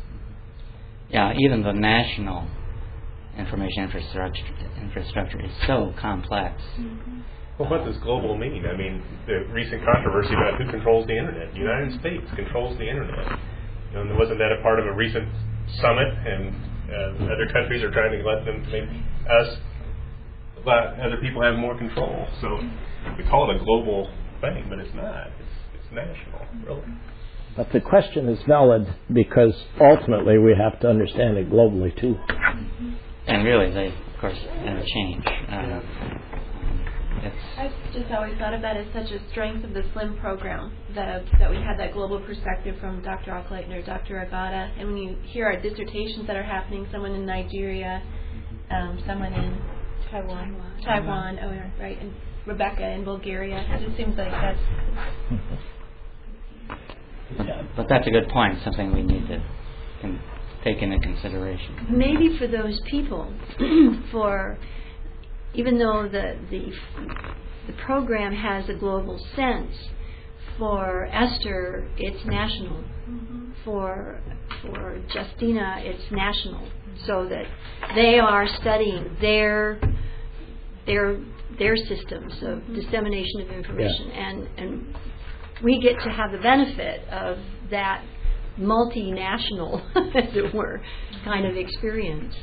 Speaker 1: Yeah, even the national information infrastructure is so complex.
Speaker 9: Mm-hmm.
Speaker 3: Well, what does global mean? I mean, the recent controversy about who controls the internet. The United States controls the internet. And wasn't that a part of a recent summit? And other countries are trying to let other people have more control. So we call it a global thing, but it's not. It's national, really.
Speaker 2: But the question is valid because ultimately we have to understand it globally too.
Speaker 1: And really, they, of course, interchange.
Speaker 9: I've just always thought of that as such a strength of the SLIM program, that we had that global perspective from Dr. Alkleitner, Dr. Agata, and when you hear our dissertations that are happening, someone in Nigeria, someone in Taiwan, oh, right, and Rebecca in Bulgaria, it just seems like that's...
Speaker 1: But that's a good point, something we need to take into consideration.
Speaker 8: Maybe for those people, even though the program has a global sense, for Esther it's national. Mm-hmm. For Justina it's national, so that they are studying their systems of dissemination of information, and we get to have the benefit of that multinational, as it were, kind of experience.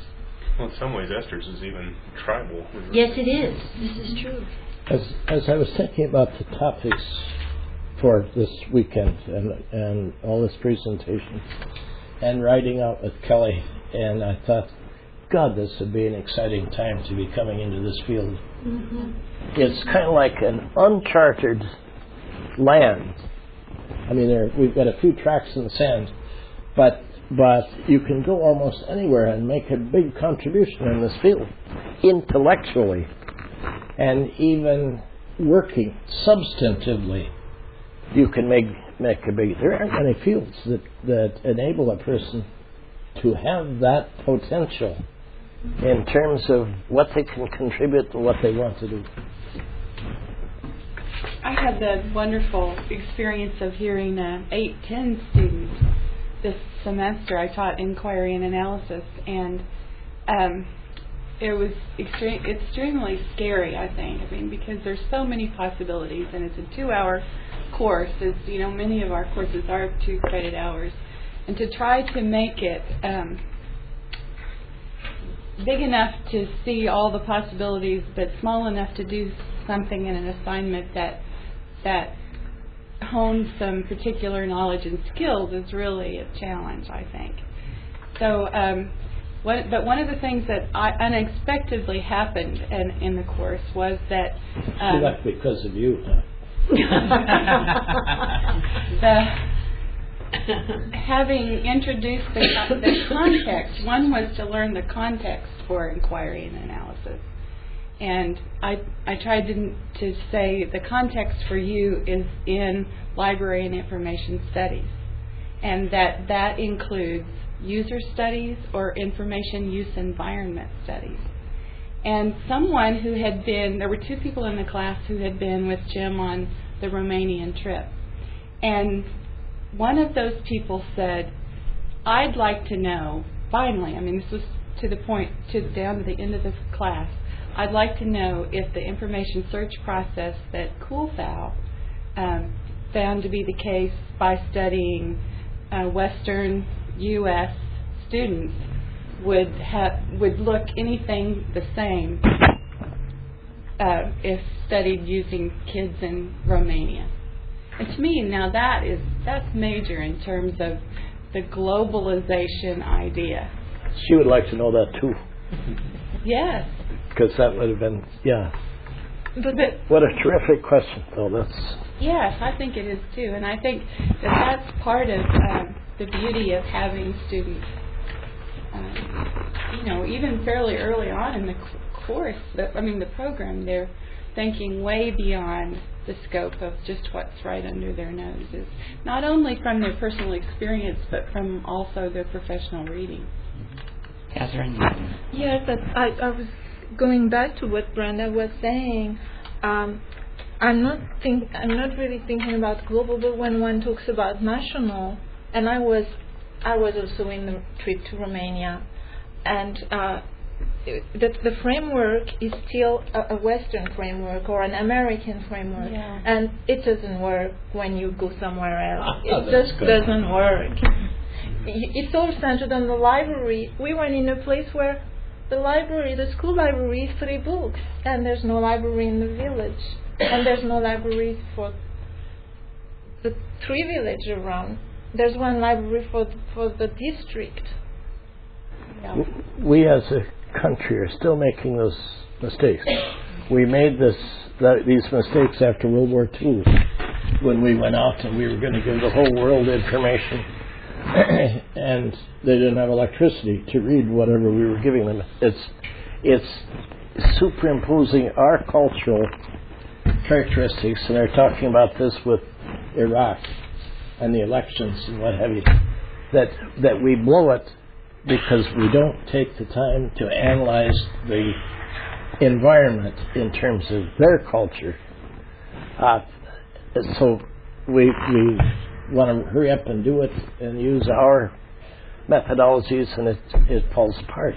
Speaker 3: Well, in some ways, Esther's is even tribal.
Speaker 8: Yes, it is. This is true.
Speaker 2: As I was thinking about the topics for this weekend and all this presentation and writing out with Kelly, and I thought, God, this would be an exciting time to be coming into this field. Mm-hmm. It's kind of like an uncharted land. I mean, we've got a few tracks in the sand, but you can go almost anywhere and make a big contribution in this field, intellectually, and even working substantively, you can make a big. There aren't many fields that enable a person to have that potential in terms of what they can contribute and what they want to do.
Speaker 14: I had the wonderful experience of hearing 8-10 students this semester. I taught inquiry and analysis, and it was extremely scary, I think. I mean, because there's so many possibilities, and it's a 2-hour course. As you know, many of our courses are 2 credit hours, and to try to make it big enough to see all the possibilities, but small enough to do something in an assignment that hones some particular knowledge and skills is really a challenge, I think. So, but one of the things that unexpectedly happened in the course was that
Speaker 2: she left because of you, huh?
Speaker 14: Having introduced the context, one was to learn the context for inquiry and analysis. And I tried to say the context for you is in library and information studies, and that includes user studies or information use environment studies. And someone who had been, there were 2 people in the class who had been with Jim on the Romanian trip. And one of those people said, I'd like to know, finally, I mean, this was to the point, down to the end of the class, I'd like to know if the information search process that Kuhlthau found to be the case by studying Western U.S. students would look anything the same if studied using kids in Romania. And to me, now that's major in terms of the globalization idea.
Speaker 2: She would like to know that too.
Speaker 14: Yes.
Speaker 2: Because that would have been, yeah.
Speaker 14: But
Speaker 2: what a terrific question, though.
Speaker 14: Yes, I think it is too, and I think that's part of the beauty of having students. Even fairly early on in the course, the program, they're thinking way beyond the scope of just what's right under their noses, not only from their personal experience, but from also their professional reading.
Speaker 1: Catherine?
Speaker 4: Yes, I was going back to what Brenda was saying. I'm not really thinking about global, but when one talks about national, and I was also in the trip to Romania, and the framework is still a Western framework or an American framework, and it doesn't work when you go somewhere else. It just doesn't work. It's all centered on the library. We went in a place where the school library is 3 books, and there's no library in the village, and there's no library for the 3 villages around. There's 1 library for the district. Yeah.
Speaker 2: We as a country are still making those mistakes. We made these mistakes after World War II, when we went out and we were going to give the whole world information, and they didn't have electricity to read whatever we were giving them. It's superimposing our cultural characteristics, and they're talking about this with Iraq and the elections and what have you, that we blow it because we don't take the time to analyze the environment in terms of their culture. So we want to hurry up and do it and use our methodologies, and it falls apart.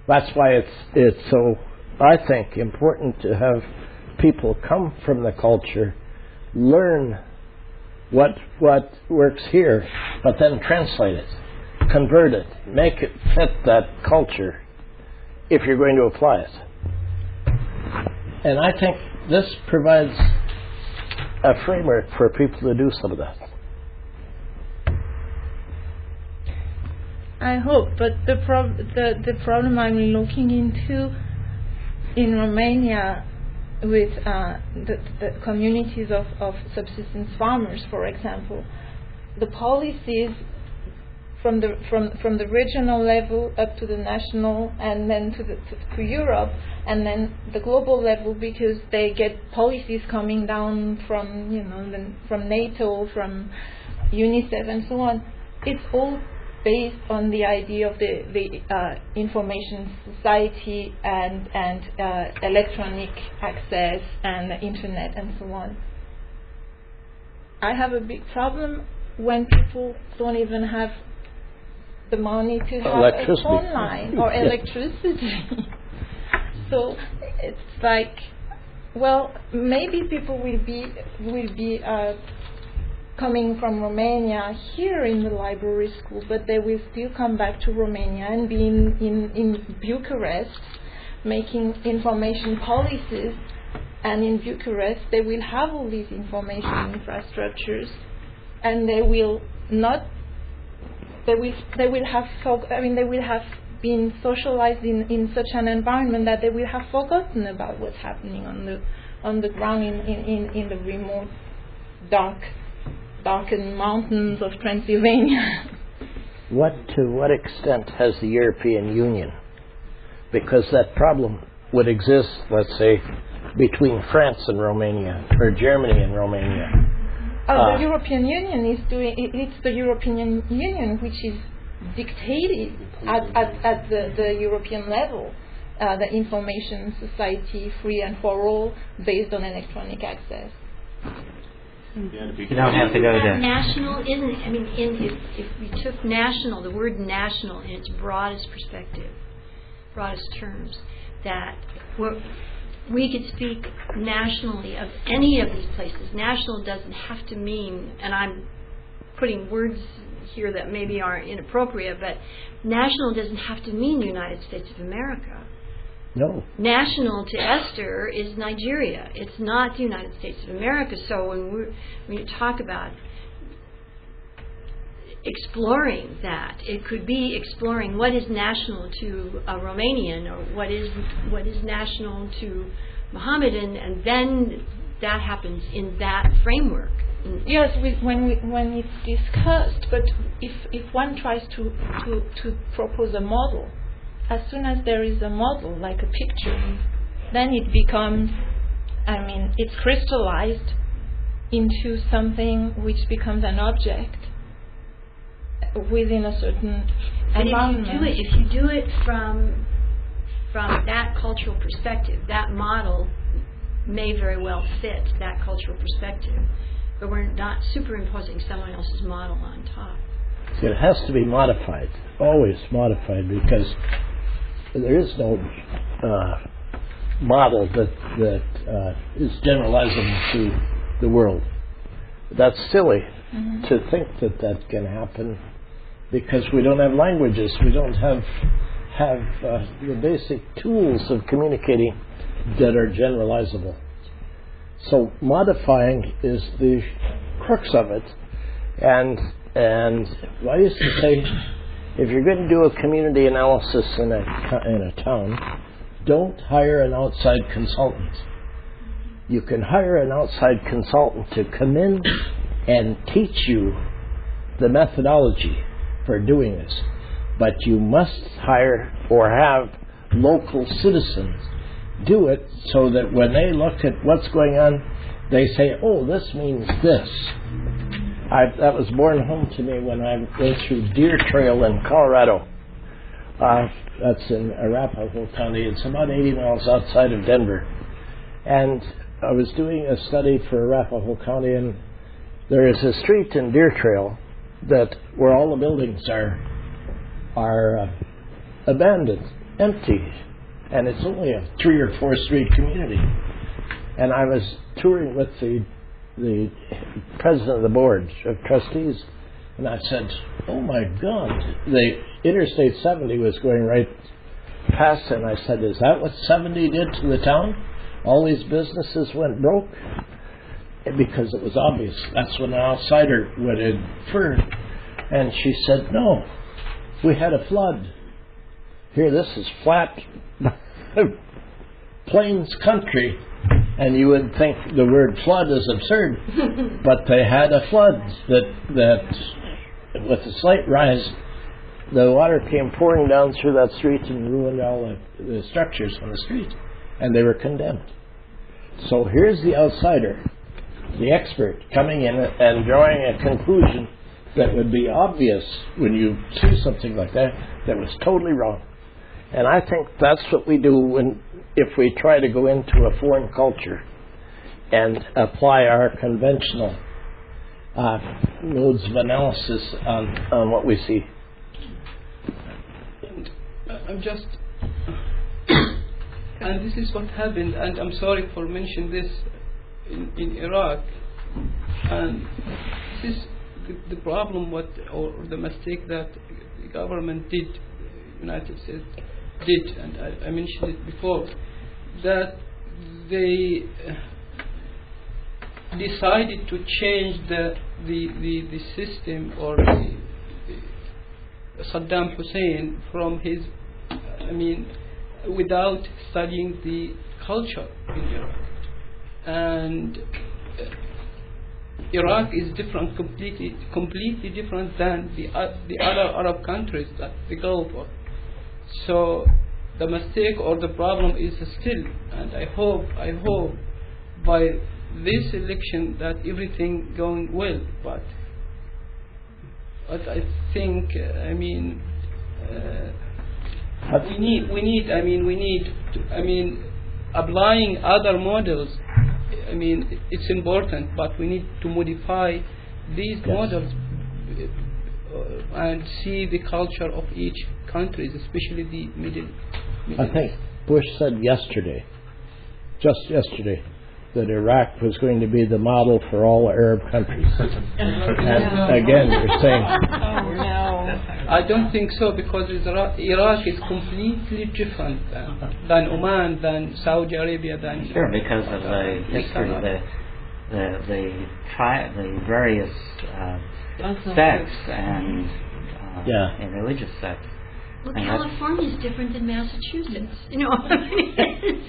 Speaker 2: That's why it's so, I think, important to have people come from the culture, learn what works here, but then translate it, convert it, make it fit that culture if you're going to apply it. And I think this provides a framework for people to do some of that.
Speaker 4: I hope, but the problem I'm looking into in Romania with the communities of subsistence farmers, for example, the policies from the regional level up to the national, and then to Europe, and then the global level, because they get policies coming down from from NATO, from UNICEF, and so on. It's all based on the idea of the information society and electronic access and the internet and so on. I have a big problem when people don't even have the money to have a phone line or electricity. So it's like, well, maybe people will be coming from Romania here in the library school, but they will still come back to Romania and be in Bucharest making information policies, and in Bucharest they will have all these information infrastructures, and they will have been socialized in such an environment that they will have forgotten about what's happening on the ground in the remote darkened mountains of Transylvania.
Speaker 2: To what extent has the European Union, because that problem would exist, let's say, between France and Romania, or Germany and Romania?
Speaker 4: The European Union is doing it's the European Union which is dictated at the European level, the information society, free and for all, based on electronic access.
Speaker 1: You don't have to go to
Speaker 8: national, isn't it? I mean, if we took national, the word national in its broadest perspective, broadest terms, that we could speak nationally of any of these places. National doesn't have to mean, and I'm putting words here that maybe are inappropriate, but national doesn't have to mean United States of America.
Speaker 2: No.
Speaker 8: National to Esther is Nigeria. It's not the United States of America. So when you talk about exploring that, it could be exploring what is national to a Romanian, or what is national to Mohammedan, and then that happens in that framework.
Speaker 4: Yes, when it's discussed, but if one tries to propose a model, as soon as there is a model, like a picture, then it becomes, it's crystallized into something which becomes an object within a certain environment.
Speaker 8: If you do it from that cultural perspective, that model may very well fit that cultural perspective, but we're not superimposing someone else's model on top.
Speaker 2: It has to be modified, always modified, because there is no model that is generalizable to the world. That's silly to think that can happen, because we don't have languages. We don't have the basic tools of communicating that are generalizable. So modifying is the crux of it. And I used to say, if you're going to do a community analysis in a town, don't hire an outside consultant. You can hire an outside consultant to come in and teach you the methodology for doing this. But you must hire or have local citizens do it, so that when they look at what's going on, they say, oh, this means this. That was borne home to me when I went through Deer Trail in Colorado. That's in Arapahoe County. It's about 80 miles outside of Denver. And I was doing a study for Arapahoe County, and there is a street in Deer Trail where all the buildings are abandoned, empty, and it's only a 3 or 4 street community. And I was touring with the president of the board of trustees, and I said, oh my God, the Interstate 70 was going right past it, and I said, is that what 70 did to the town? All these businesses went broke? Because it was obvious. That's what an outsider would infer. And she said, no, we had a flood. Here, this is flat plains country, and you would think the word flood is absurd, but they had a flood that with a slight rise the water came pouring down through that street and ruined all the structures on the street, and they were condemned. So here's the outsider, the expert, coming in and drawing a conclusion that would be obvious when you see something like that was totally wrong. And I think that's what we do if we try to go into a foreign culture and apply our conventional modes of analysis on what we see.
Speaker 7: I'm just, and this is what happened, and I'm sorry for mentioning this in Iraq, and this is the problem or the mistake that the government did, United States did, and I mentioned it before, that they decided to change the system or the Saddam Hussein from his, without studying the culture in Iraq. And Iraq is different, completely different than the other Arab countries that they go for. So the mistake or the problem is still, and I hope by this election that everything going well. But I think we need applying other models. It's important, but we need to modify these models and see the culture of each country, especially the Middle
Speaker 2: I think Bush said just yesterday, that Iraq was going to be the model for all Arab countries. And again, you're saying...
Speaker 11: Oh, no.
Speaker 7: I don't think so, because Iraq is completely different than Oman, than Saudi Arabia, than...
Speaker 1: Sure, because of the history, the various sects and religious sects.
Speaker 8: Well, California is different than Massachusetts.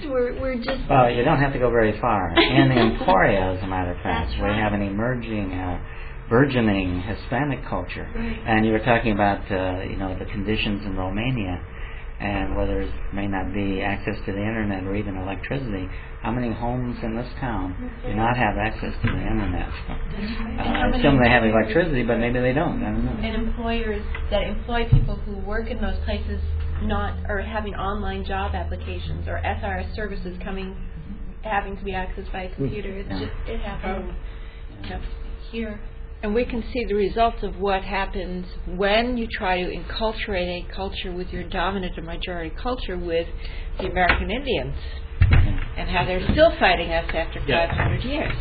Speaker 8: We're just...
Speaker 1: Well, you don't have to go very far. In Emporia, as a matter of fact, we have an emerging, burgeoning Hispanic culture.
Speaker 8: Right.
Speaker 1: And you were talking about, the conditions in Romania, and whether there may not be access to the internet or even electricity. How many homes in this town do not have access to the internet? I assume they have electricity, but maybe they don't. I don't know.
Speaker 9: And employers that employ people who work in those places are having online job applications or SRS services having to be accessed by a computer. It happens here.
Speaker 11: And we can see the results of what happens when you try to enculturate a culture with your dominant or majority culture with the American Indians, and how they're still fighting us after 500 years.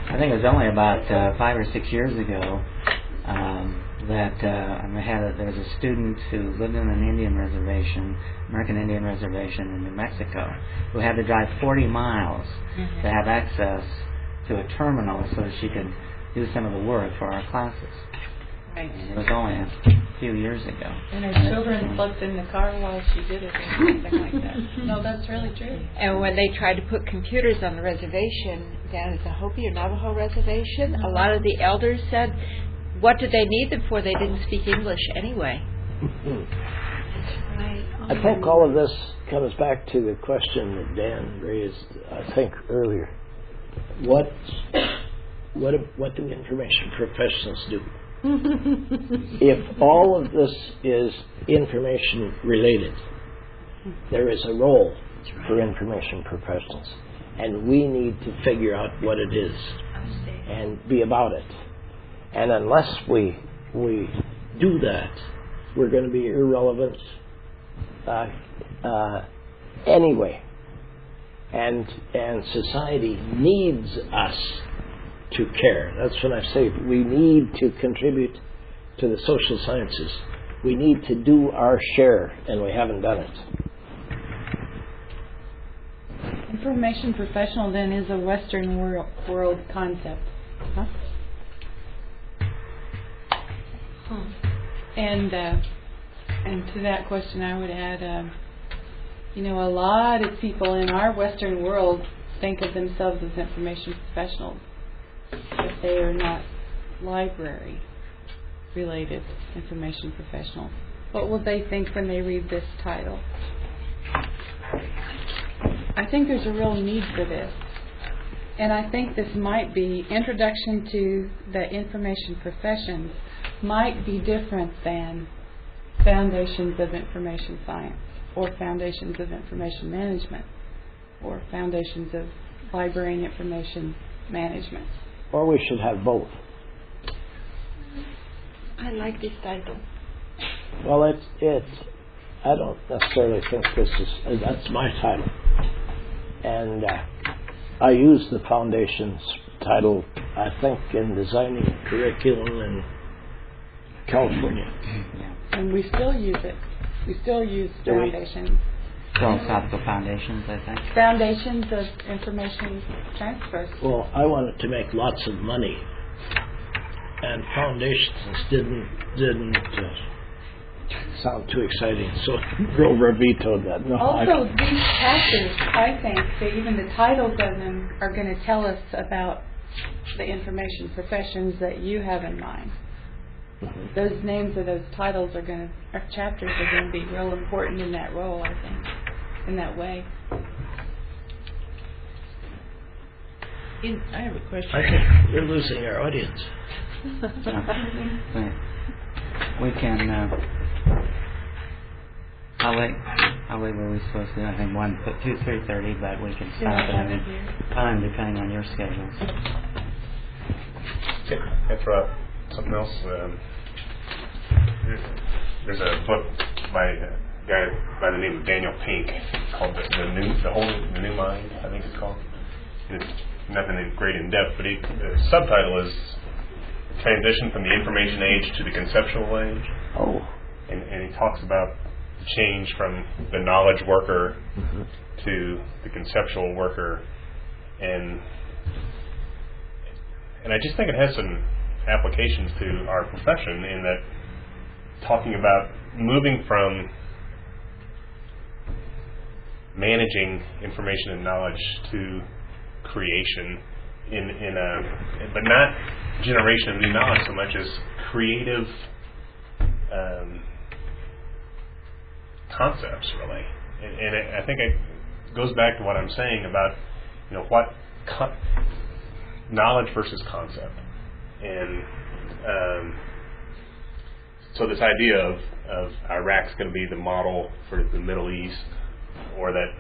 Speaker 1: I think it was only about 5 or 6 years ago that there was a student who lived in an Indian reservation, American Indian reservation in New Mexico, who had to drive 40 miles to have access to a terminal so that she could do some of the work for our classes.
Speaker 11: Right.
Speaker 1: It was only a few years ago.
Speaker 6: And her children plugged in the car while she did it, or something like that. No, that's really true.
Speaker 11: And when they tried to put computers on the reservation down at the Hopi or Navajo reservation, a lot of the elders said, what did they need them for? They didn't speak English anyway.
Speaker 2: I think all of this comes back to the question that Dan raised, I think, earlier. What do information professionals do? If all of this is information related, there is a role for information professionals, and we need to figure out what it is and be about it. And unless we do that, we're going to be irrelevant anyway. And society needs us to care. That's when I say we need to contribute to the social sciences. We need to do our share, and we haven't done it.
Speaker 14: Information professional then is a Western world concept. Huh? And to that question I would add, a lot of people in our Western world think of themselves as information professionals, but they are not library-related information professionals. What will they think when they read this title? I think there's a real need for this. And I think this might be, Introduction to the Information Professions might be different than Foundations of Information Science, or Foundations of Information Management, or Foundations of Library and Information Management.
Speaker 2: Or we should have both.
Speaker 11: I like this title.
Speaker 2: Well, I don't necessarily think this is, that's my title. And I use the Foundations title, I think, in designing curriculum in California.
Speaker 14: And we still use it. We still use Foundations.
Speaker 1: Philosophical Foundations, I think.
Speaker 14: Foundations of Information Transfer.
Speaker 2: Well, I wanted to make lots of money, and Foundations didn't sound too exciting, so Grover vetoed that. No,
Speaker 14: also, these chapters, I think, even the titles of them are going to tell us about the information professions that you have in mind.
Speaker 2: Mm-hmm.
Speaker 14: Those names of those titles are chapters are going to be real important in that role, I think, in that way.
Speaker 10: I have a question.
Speaker 2: I think we're losing our audience.
Speaker 1: We can. I'll wait where we're supposed to. I think 3:30, but we can stop at any time depending on your schedules.
Speaker 3: I throw out something else. There's a book by a guy by the name of Daniel Pink called The New Mind, I think it's called. It's nothing in great in depth, but the subtitle is Transition from the Information Age to the Conceptual Age.
Speaker 2: Oh.
Speaker 3: And he talks about the change from the knowledge worker to the conceptual worker, and I just think it has some applications to our profession in that talking about moving from managing information and knowledge to creation but not generation of new knowledge so much as creative concepts, really. And I think it goes back to what I'm saying about what knowledge versus concept. And so this idea of Iraq's going to be the model for the Middle East, or that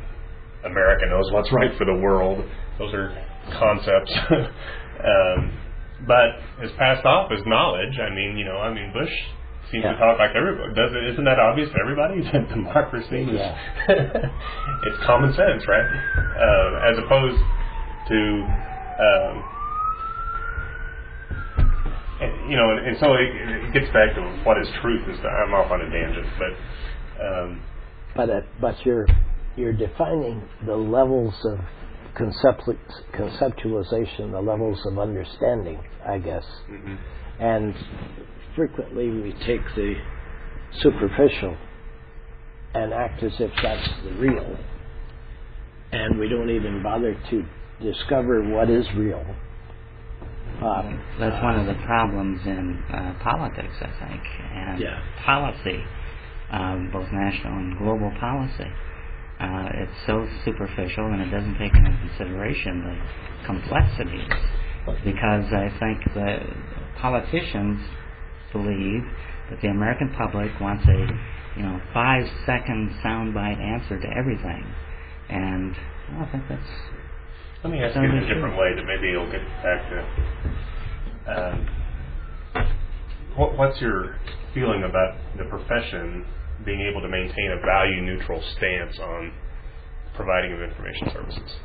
Speaker 3: America knows what's right for the world, those are concepts. But it's passed off as knowledge. I mean, Bush seems to talk like everybody does. Isn't that obvious to everybody that democracy is it's common sense, right? As opposed to and so it gets back to what is truth. I'm off on a tangent,
Speaker 2: but you're defining the levels of conceptualization, the levels of understanding, I guess.
Speaker 3: Mm-hmm.
Speaker 2: And frequently we take the superficial and act as if that's the real, and we don't even bother to discover what is real.
Speaker 1: That's one of the problems in politics, I think, and policy, both national and global policy. It's so superficial, and it doesn't take into consideration the complexities, because I think that politicians believe that the American public wants a 5-second soundbite answer to everything, and I think that's.
Speaker 3: Let me ask you in a different way that maybe you'll get back to. What's your feeling about the profession being able to maintain a value-neutral stance on providing of information services?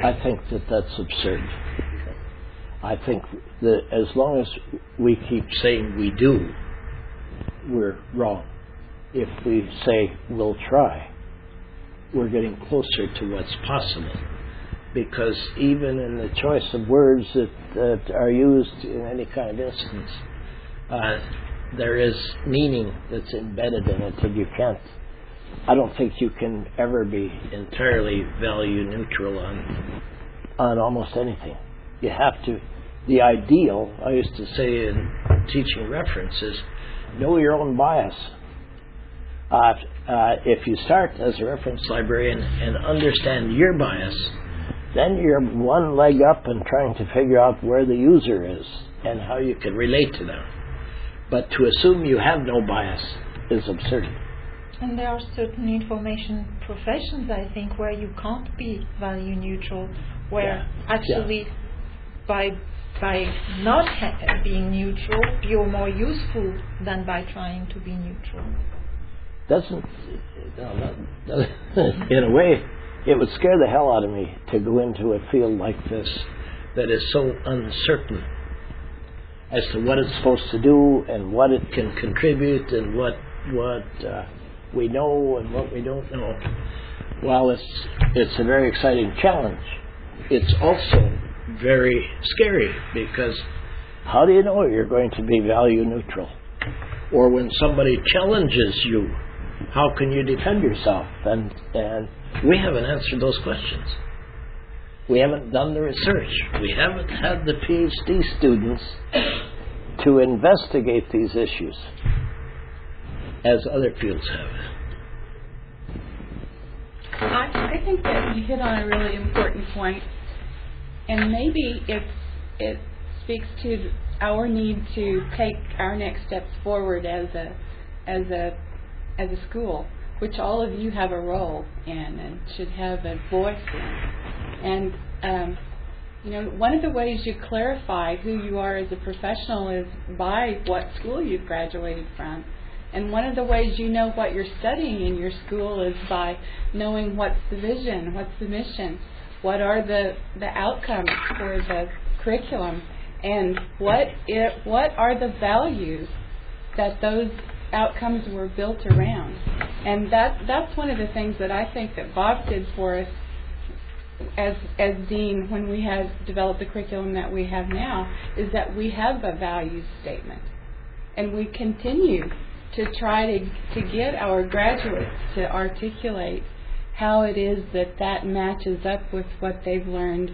Speaker 2: I think that's absurd. I think that as long as we keep saying we do, we're wrong. If we say we'll try, we're getting closer to what's possible. Because even in the choice of words that are used in any kind of instance, there is meaning that's embedded in it, and I don't think you can ever be entirely value neutral on almost anything. You have to, the ideal, I used to say in teaching reference, is know your own bias If you start as a reference librarian and understand your bias, then you're one leg up in trying to figure out where the user is and how you can relate to them. But to assume you have no bias is absurd.
Speaker 4: And there are certain information professions, I think, where you can't be value neutral, where actually by not being neutral, you're more useful than by trying to be neutral.
Speaker 2: In a way, it would scare the hell out of me to go into a field like this that is so uncertain as to what it's supposed to do and what it can contribute and what we know and what we don't know. While it's a very exciting challenge, it's also very scary, because how do you know you're going to be value neutral? Or when somebody challenges you, how can you defend yourself? And we haven't answered those questions. We haven't done the research. We haven't had the PhD students to investigate these issues as other fields have.
Speaker 14: I think that you hit on a really important point, and maybe it speaks to our need to take our next steps forward as a school, which all of you have a role in and should have a voice in. And one of the ways you clarify who you are as a professional is by what school you've graduated from. And one of the ways you know what you're studying in your school is by knowing what's the vision, what's the mission, what are the outcomes for the curriculum, and what are the values that those outcomes were built around. And that's one of the things that I think that Bob did for us as dean when we had developed the curriculum that we have now, is that we have a values statement, and we continue to try to get our graduates to articulate how it is that matches up with what they've learned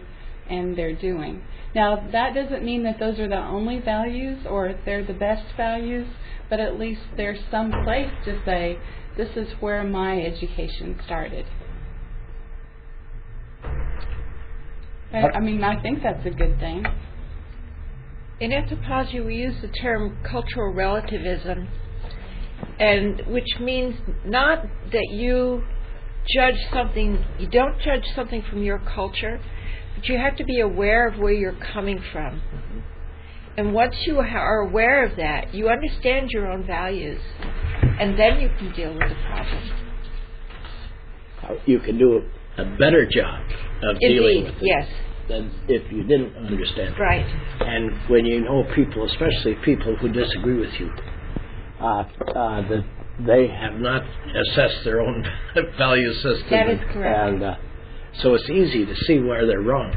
Speaker 14: and they're doing. Now, that doesn't mean that those are the only values or they're the best values, but at least there's some place to say, this is where my education started. I think that's a good thing.
Speaker 11: In anthropology, we use the term cultural relativism, and which means not that you don't judge something from your culture, but you have to be aware of where you're coming from. And once you are aware of that, you understand your own values, and then you can deal with the problem.
Speaker 2: You can do a better job of dealing with it.
Speaker 11: Yes.
Speaker 2: Than if you didn't understand it.
Speaker 11: Right.
Speaker 2: And when you know people, especially people who disagree with you, that they have not assessed their own value system.
Speaker 11: That is correct.
Speaker 2: And so it's easy to see where they're wrong.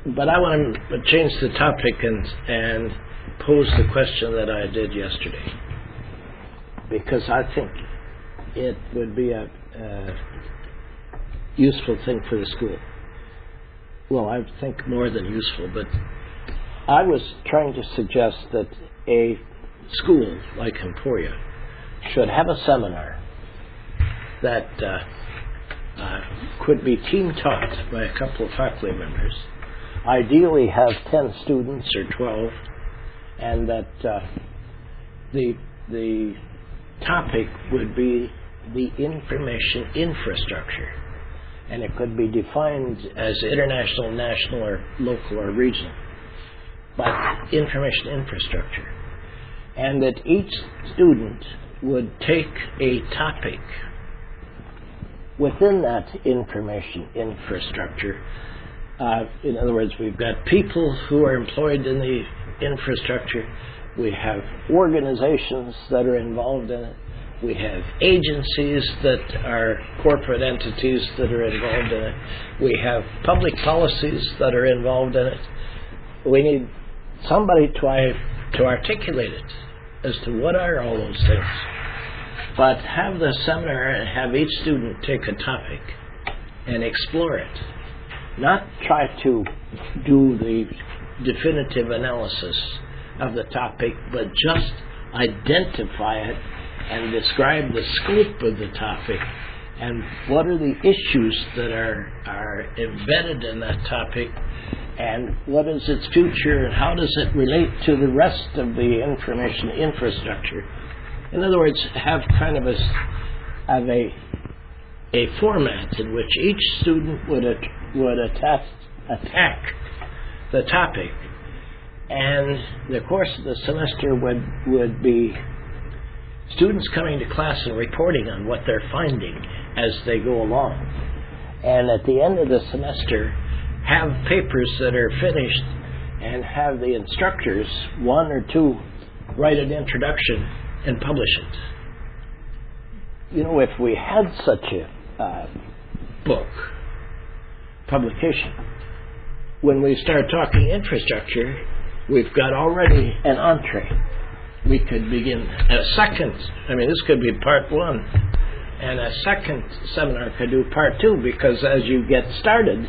Speaker 2: But I want to change the topic and pose the question that I did yesterday, because I think it would be a useful thing for the school. Well, I think more than useful, but I was trying to suggest that a school like Emporia should have a seminar that could be team taught by a couple of faculty members, ideally have 10 students or 12, and that the topic would be the information infrastructure. And it could be defined as international, national, or local, or regional, but information infrastructure. And that each student would take a topic within that information infrastructure. In other words, we've got people who are employed in the infrastructure. We have organizations that are involved in it. We have agencies that are corporate entities that are involved in it. We have public policies that are involved in it. We need somebody to articulate it as to what are all those things. But have the seminar and have each student take a topic and explore it. Not try to do the definitive analysis of the topic, but just identify it and describe the scope of the topic and what are the issues that are embedded in that topic and what is its future and how does it relate to the rest of the information infrastructure. In other words, have kind of a format in which each student would attack the topic, and the course of the semester would be students coming to class and reporting on what they're finding as they go along. And at the end of the semester, have papers that are finished and have the instructors, one or two, write an introduction and publish it. You know, if we had such a book publication, when we start talking infrastructure, we've got already an entree. We could begin a second, this could be part one, and a second seminar could do part two, because as you get started,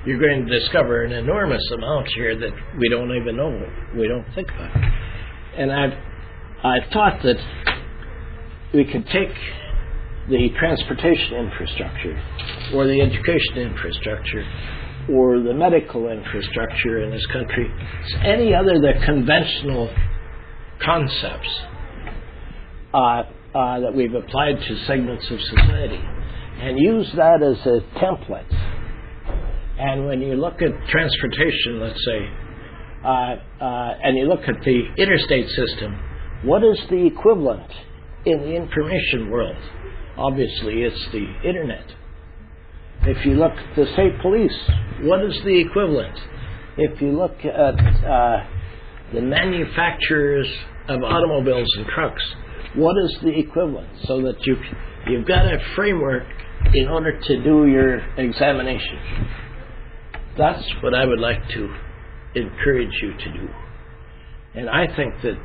Speaker 2: you're going to discover an enormous amount here that we don't even know, we don't think about. And I've thought that we could take the transportation infrastructure, or the education infrastructure, or the medical infrastructure in this country, any other the conventional concepts that we've applied to segments of society, and use that as a template. And when you look at transportation, let's say, and you look at the interstate system, what is the equivalent in the information world? Obviously, it's the internet. If you look at the state police, what is the equivalent? If you look at the manufacturers of automobiles and trucks, what is the equivalent? So that you've got a framework in order to do your examination. That's what I would like to encourage you to do. And I think that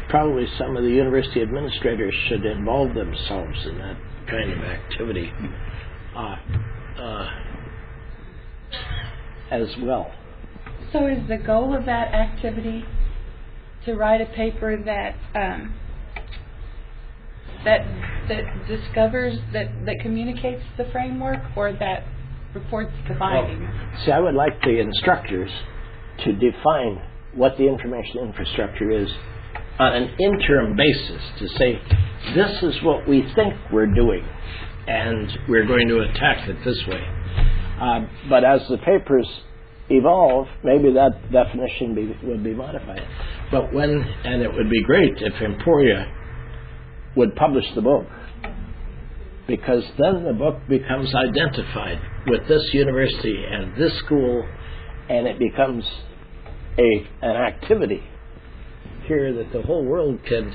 Speaker 2: probably some of the university administrators should involve themselves in that kind of activity as well.
Speaker 14: So is the goal of that activity to write a paper that discovers, that communicates the framework, or that reports the findings?
Speaker 2: Well, see, I would like the instructors to define what the information infrastructure is on an interim basis, to say, this is what we think we're doing, and we're going to attack it this way. But as the papers evolve, maybe that definition would be modified. But and it would be great if Emporia would publish the book, because then the book becomes identified with this university and this school, and it becomes an activity here that the whole world can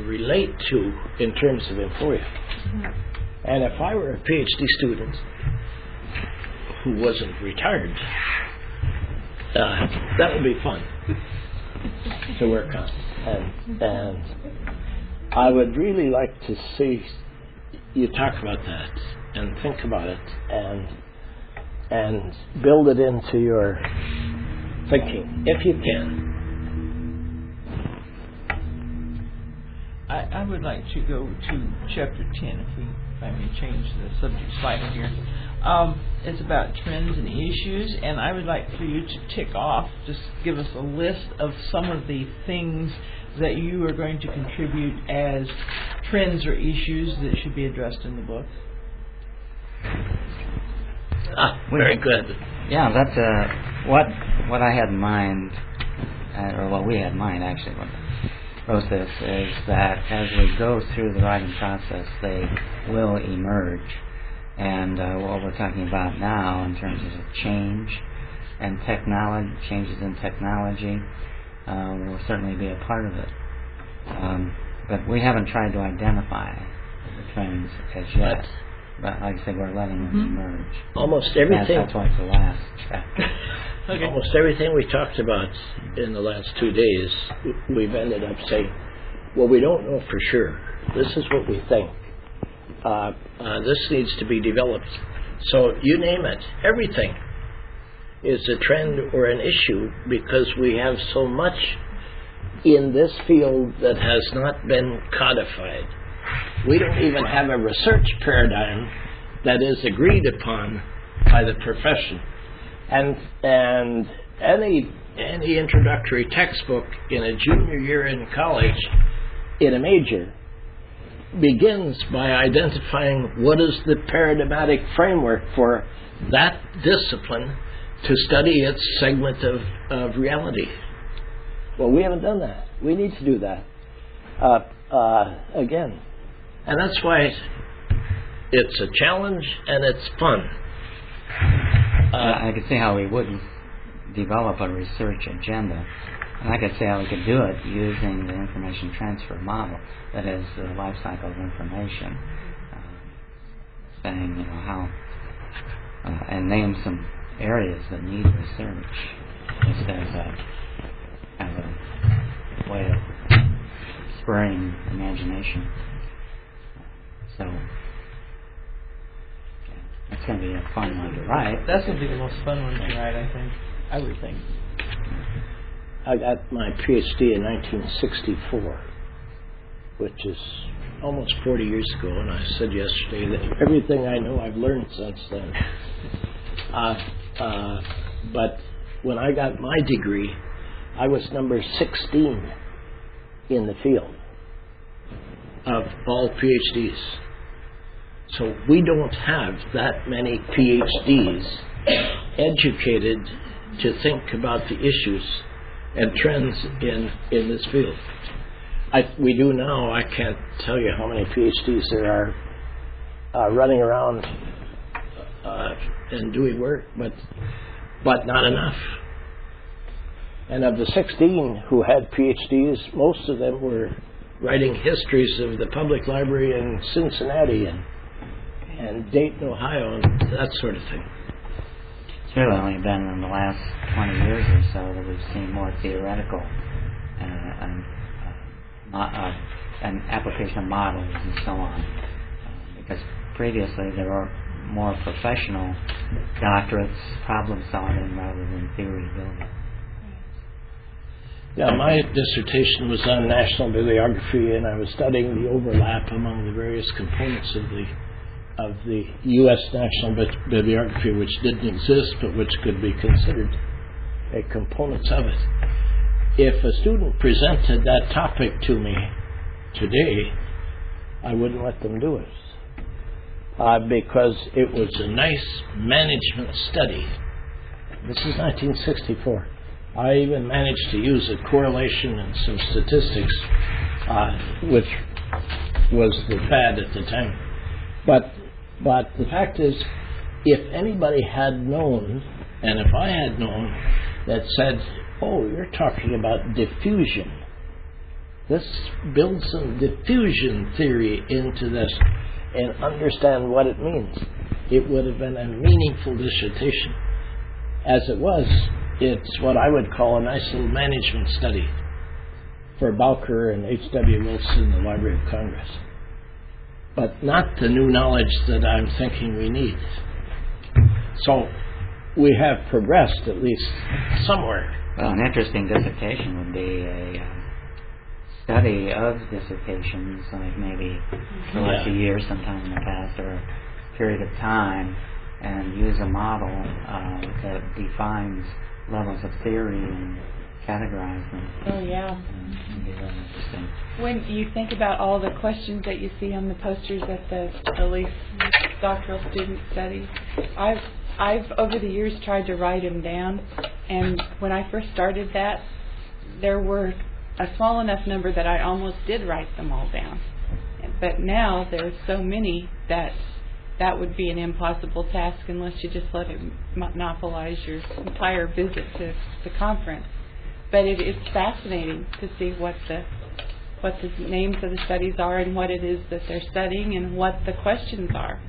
Speaker 2: relate to in terms of Emporia. Mm-hmm. And if I were a PhD student who wasn't retired, that would be fun to work on. And I would really like to see you talk about that and think about it and build it into your thinking, if you can.
Speaker 10: I would like to go to chapter 10, if I may change the subject slightly here. It's about trends and issues, and I would like for you to tick off, just give us a list of some of the things that you are going to contribute as trends or issues that should be addressed in the book.
Speaker 2: Very good.
Speaker 1: Yeah, that's what I had in mind, or what we had in mind actually when I wrote this, is that as we go through the writing process, they will emerge. And what we're talking about now in terms of change and technology, changes in technology, will certainly be a part of it. But we haven't tried to identify the trends as yet. But like I said, we're letting them emerge.
Speaker 2: Almost everything.
Speaker 1: That's why it's the last chapter.
Speaker 2: Okay. Almost everything we talked about in the last 2 days, we've ended up saying, well, we don't know for sure. This is what we think. This needs to be developed. So you name it, everything is a trend or an issue, because we have so much in this field that has not been codified. We don't even have a research paradigm that is agreed upon by the profession. And any introductory textbook in a junior year in college in a major begins by identifying what is the paradigmatic framework for that discipline to study its segment of reality. Well, we haven't done that. We need to do that again. And that's why it's a challenge and it's fun.
Speaker 1: I could see how we wouldn't develop a research agenda. And I could say how we could do it using the information transfer model, that is the life cycle of information, saying, you know, how, and name some areas that need research instead of kind of a way of spurring imagination. So, yeah, it's going to be a fun one to write.
Speaker 10: That's going to be the most fun one to write, I think. I would think.
Speaker 2: I got my PhD in 1964, which is almost 40 years ago, and I said yesterday that everything I know I've learned since then. But when I got my degree, I was number 16 in the field of all PhDs. So we don't have that many PhDs educated to think about the issues and trends in this field. We do now. I can't tell you how many PhDs there are running around and doing work, but not enough. And of the 16 who had PhDs, most of them were writing histories of the public library in Cincinnati and Dayton, Ohio, and that sort of thing.
Speaker 1: It's really only been in the last 20 years or so that we've seen more theoretical and application of models and so on. Because previously there were more professional doctorates, problem solving rather than theory building.
Speaker 2: Yeah, my dissertation was on national bibliography, and I was studying the overlap among the various components of the U.S. national bibliography, which didn't exist but which could be considered components of it. If a student presented that topic to me today, I wouldn't let them do it because it was a nice management study. This is 1964. I even managed to use a correlation and some statistics, which was the fad at the time. But the fact is, if anybody had known, and if I had known, that said, oh, you're talking about diffusion. Let's build some diffusion theory into this and understand what it means. It would have been a meaningful dissertation. As it was, it's what I would call a nice little management study for Bowker and H.W. Wilson in the Library of Congress. But not the new knowledge that I'm thinking we need. So we have progressed, at least somewhere.
Speaker 1: Well, an interesting dissertation would be a study of dissertations, like maybe for like a year sometime in the past or a period of time, and use a model that defines levels of theory and categorize them.
Speaker 14: Oh, yeah.
Speaker 1: It'd be really interesting.
Speaker 14: When you think about all the questions that you see on the posters at the least doctoral student study, I've over the years tried to write them down, and when I first started that, there were a small enough number that I almost did write them all down. But now there's so many that would be an impossible task unless you just let it monopolize your entire visit to the conference. But it's fascinating to see what the names of the studies are and what it is that they're studying and what the questions are.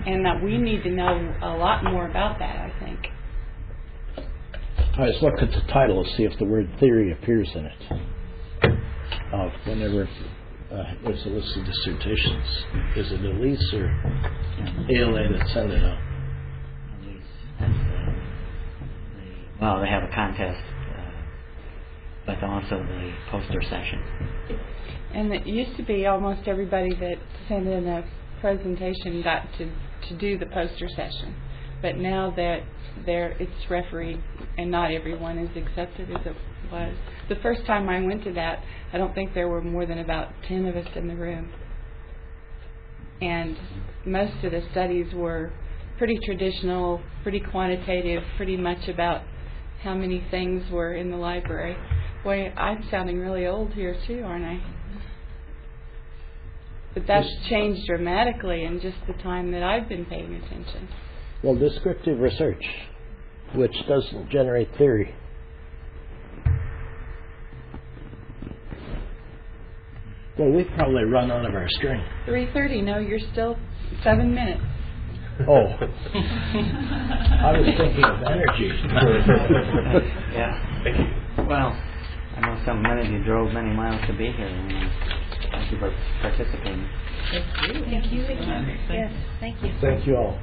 Speaker 14: And that we need to know a lot more about that, I think.
Speaker 2: I just look at the title to see if the word theory appears in it. Whenever there's a list of dissertations. Is it Elise or ALA that send it out?
Speaker 1: Elise. Well, they have a contest but also the poster session.
Speaker 14: And it used to be almost everybody that sent in a presentation got to do the poster session. But now that it's refereed and not everyone is accepted as it was. The first time I went to that, I don't think there were more than about 10 of us in the room. And most of the studies were pretty traditional, pretty quantitative, pretty much about how many things were in the library. Boy, I'm sounding really old here too, aren't I? But that's changed dramatically in just the time that I've been paying attention.
Speaker 2: Well, descriptive research, which doesn't generate theory. Well, we've probably run out of our string.
Speaker 14: 3:30. No, you're still 7 minutes.
Speaker 2: Oh. I was thinking of energy.
Speaker 1: Yeah. Thank you. Well, I know many of you drove many miles to be here. And thank you for participating.
Speaker 11: Thank you. Thank you. Yes, thank you.
Speaker 2: Thank you all.